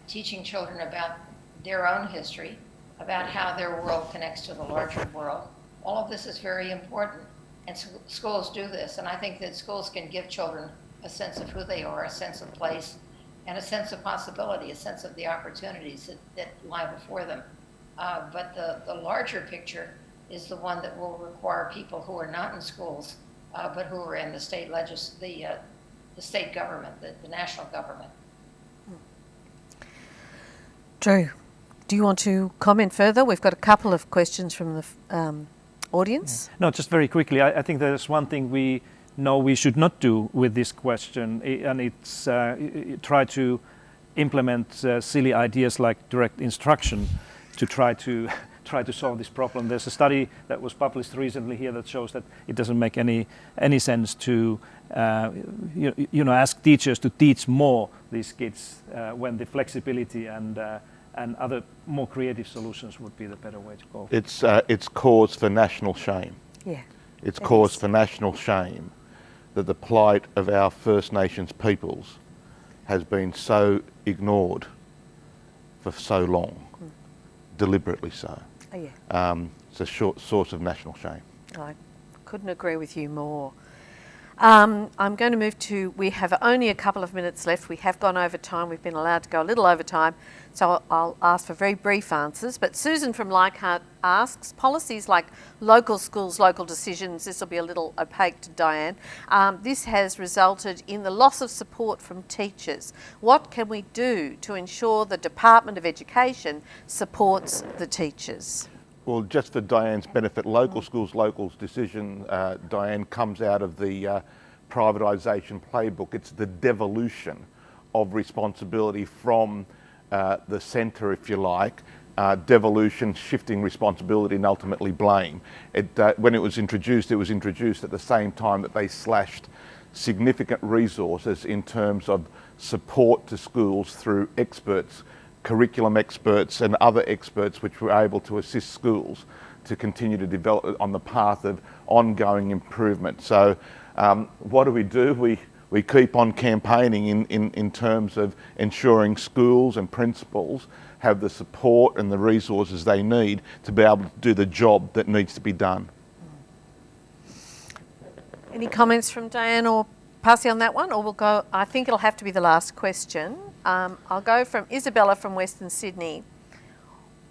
teaching children about their own history, about how their world connects to the larger world. All of this is very important, and schools do this, and I think that schools can give children a sense of who they are, a sense of place, and a sense of possibility, a sense of the opportunities that lie before them. But the larger picture is the one that will require people who are not in schools, but who are in the state the state government, the national government. Drew, do you want to comment further? We've got a couple of questions from the audience. No, just very quickly, I think there's one thing we know we should not do with this question, and it's try to implement silly ideas like direct instruction to try to solve this problem. There's a study that was published recently here that shows that it doesn't make any sense to ask teachers to teach more these kids when the flexibility and other more creative solutions would be the better way to go. It's cause for national shame. Yeah. It's cause for national shame that the plight of our First Nations peoples has been so ignored for so long, deliberately so. Oh, yeah. It's a short source of national shame. I couldn't agree with you more. I'm going to move to, we have only a couple of minutes left. We have gone over time. We've been allowed to go a little over time. So I'll ask for very brief answers. But Susan from Leichhardt asks, policies like local schools, local decisions, this will be a little opaque to Diane. This has resulted in the loss of support from teachers. What can we do to ensure the Department of Education supports the teachers? Well, just for Diane's benefit, local schools, locals decision, Diane, comes out of the privatisation playbook. It's the devolution of responsibility from the centre, if you like, devolution, shifting responsibility and ultimately blame. When it was introduced at the same time that they slashed significant resources in terms of support to schools through experts, curriculum experts and other experts which were able to assist schools to continue to develop on the path of ongoing improvement. So what do? We keep on campaigning in terms of ensuring schools and principals have the support and the resources they need to be able to do the job that needs to be done. Any comments from Diane or Pasi on that one, or we'll go, I think it'll have to be the last question. I'll go from Isabella from Western Sydney.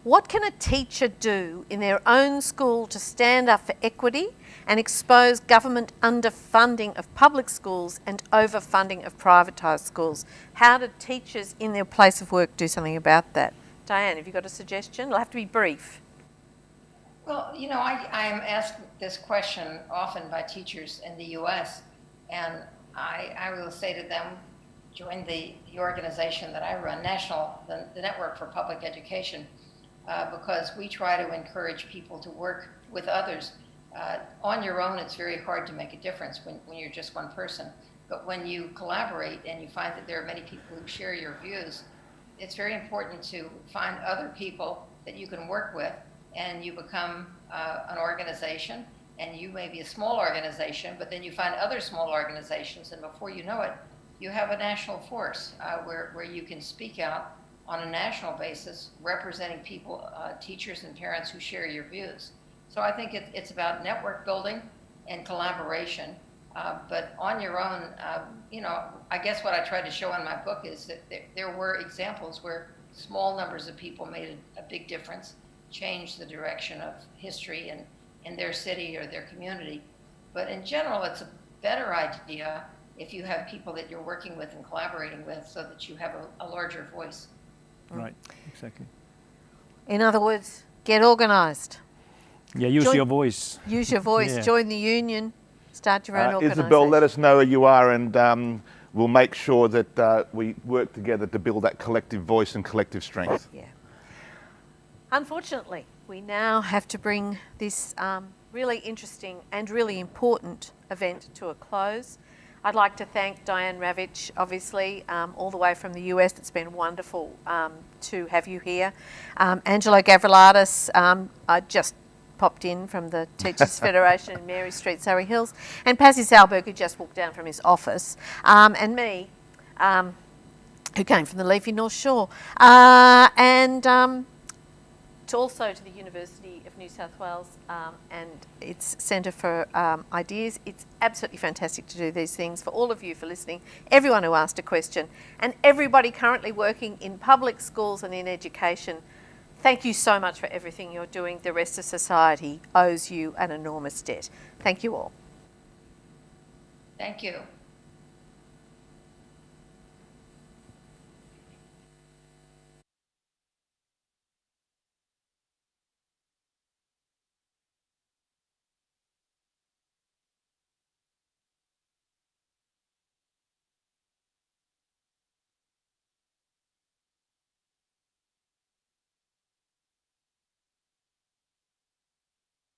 What can a teacher do in their own school to stand up for equity and expose government underfunding of public schools and overfunding of privatised schools? How do teachers in their place of work do something about that? Diane, have you got a suggestion? It'll have to be brief. Well, you know, I am asked this question often by teachers in the U.S., and I will say to them, join the organization that I run, the Network for Public Education, because we try to encourage people to work with others. On your own, it's very hard to make a difference when you're just one person. But when you collaborate and you find that there are many people who share your views, it's very important to find other people that you can work with, and you become an organization, and you may be a small organization, but then you find other small organizations, and before you know it, you have a national force where you can speak out on a national basis, representing people, teachers and parents who share your views. So I think it's about network building and collaboration. But on your own, you know, I guess what I tried to show in my book is that there were examples where small numbers of people made a big difference, changed the direction of history in their city or their community. But in general, it's a better idea if you have people that you're working with and collaborating with, so that you have a larger voice. Right, exactly. In other words, get organised. Yeah, use your voice. Use your voice. Yeah. Join the union. Start your own organisation. Isabel, let us know where you are, and we'll make sure that we work together to build that collective voice and collective strength. Yeah. Unfortunately, we now have to bring this really interesting and really important event to a close. I'd like to thank Diane Ravitch, obviously, all the way from the US. It's been wonderful to have you here. Angelo Gavrielatos, I just popped in from the Teachers Federation in Mary Street, Surrey Hills, and Pasi Sahlberg, who just walked down from his office, and me, who came from the leafy North Shore, and also to the University of New South Wales and its Centre for Ideas. It's absolutely fantastic to do these things. For all of you for listening, everyone who asked a question, and everybody currently working in public schools and in education, thank you so much for everything you're doing. The rest of society owes you an enormous debt. Thank you all. Thank you.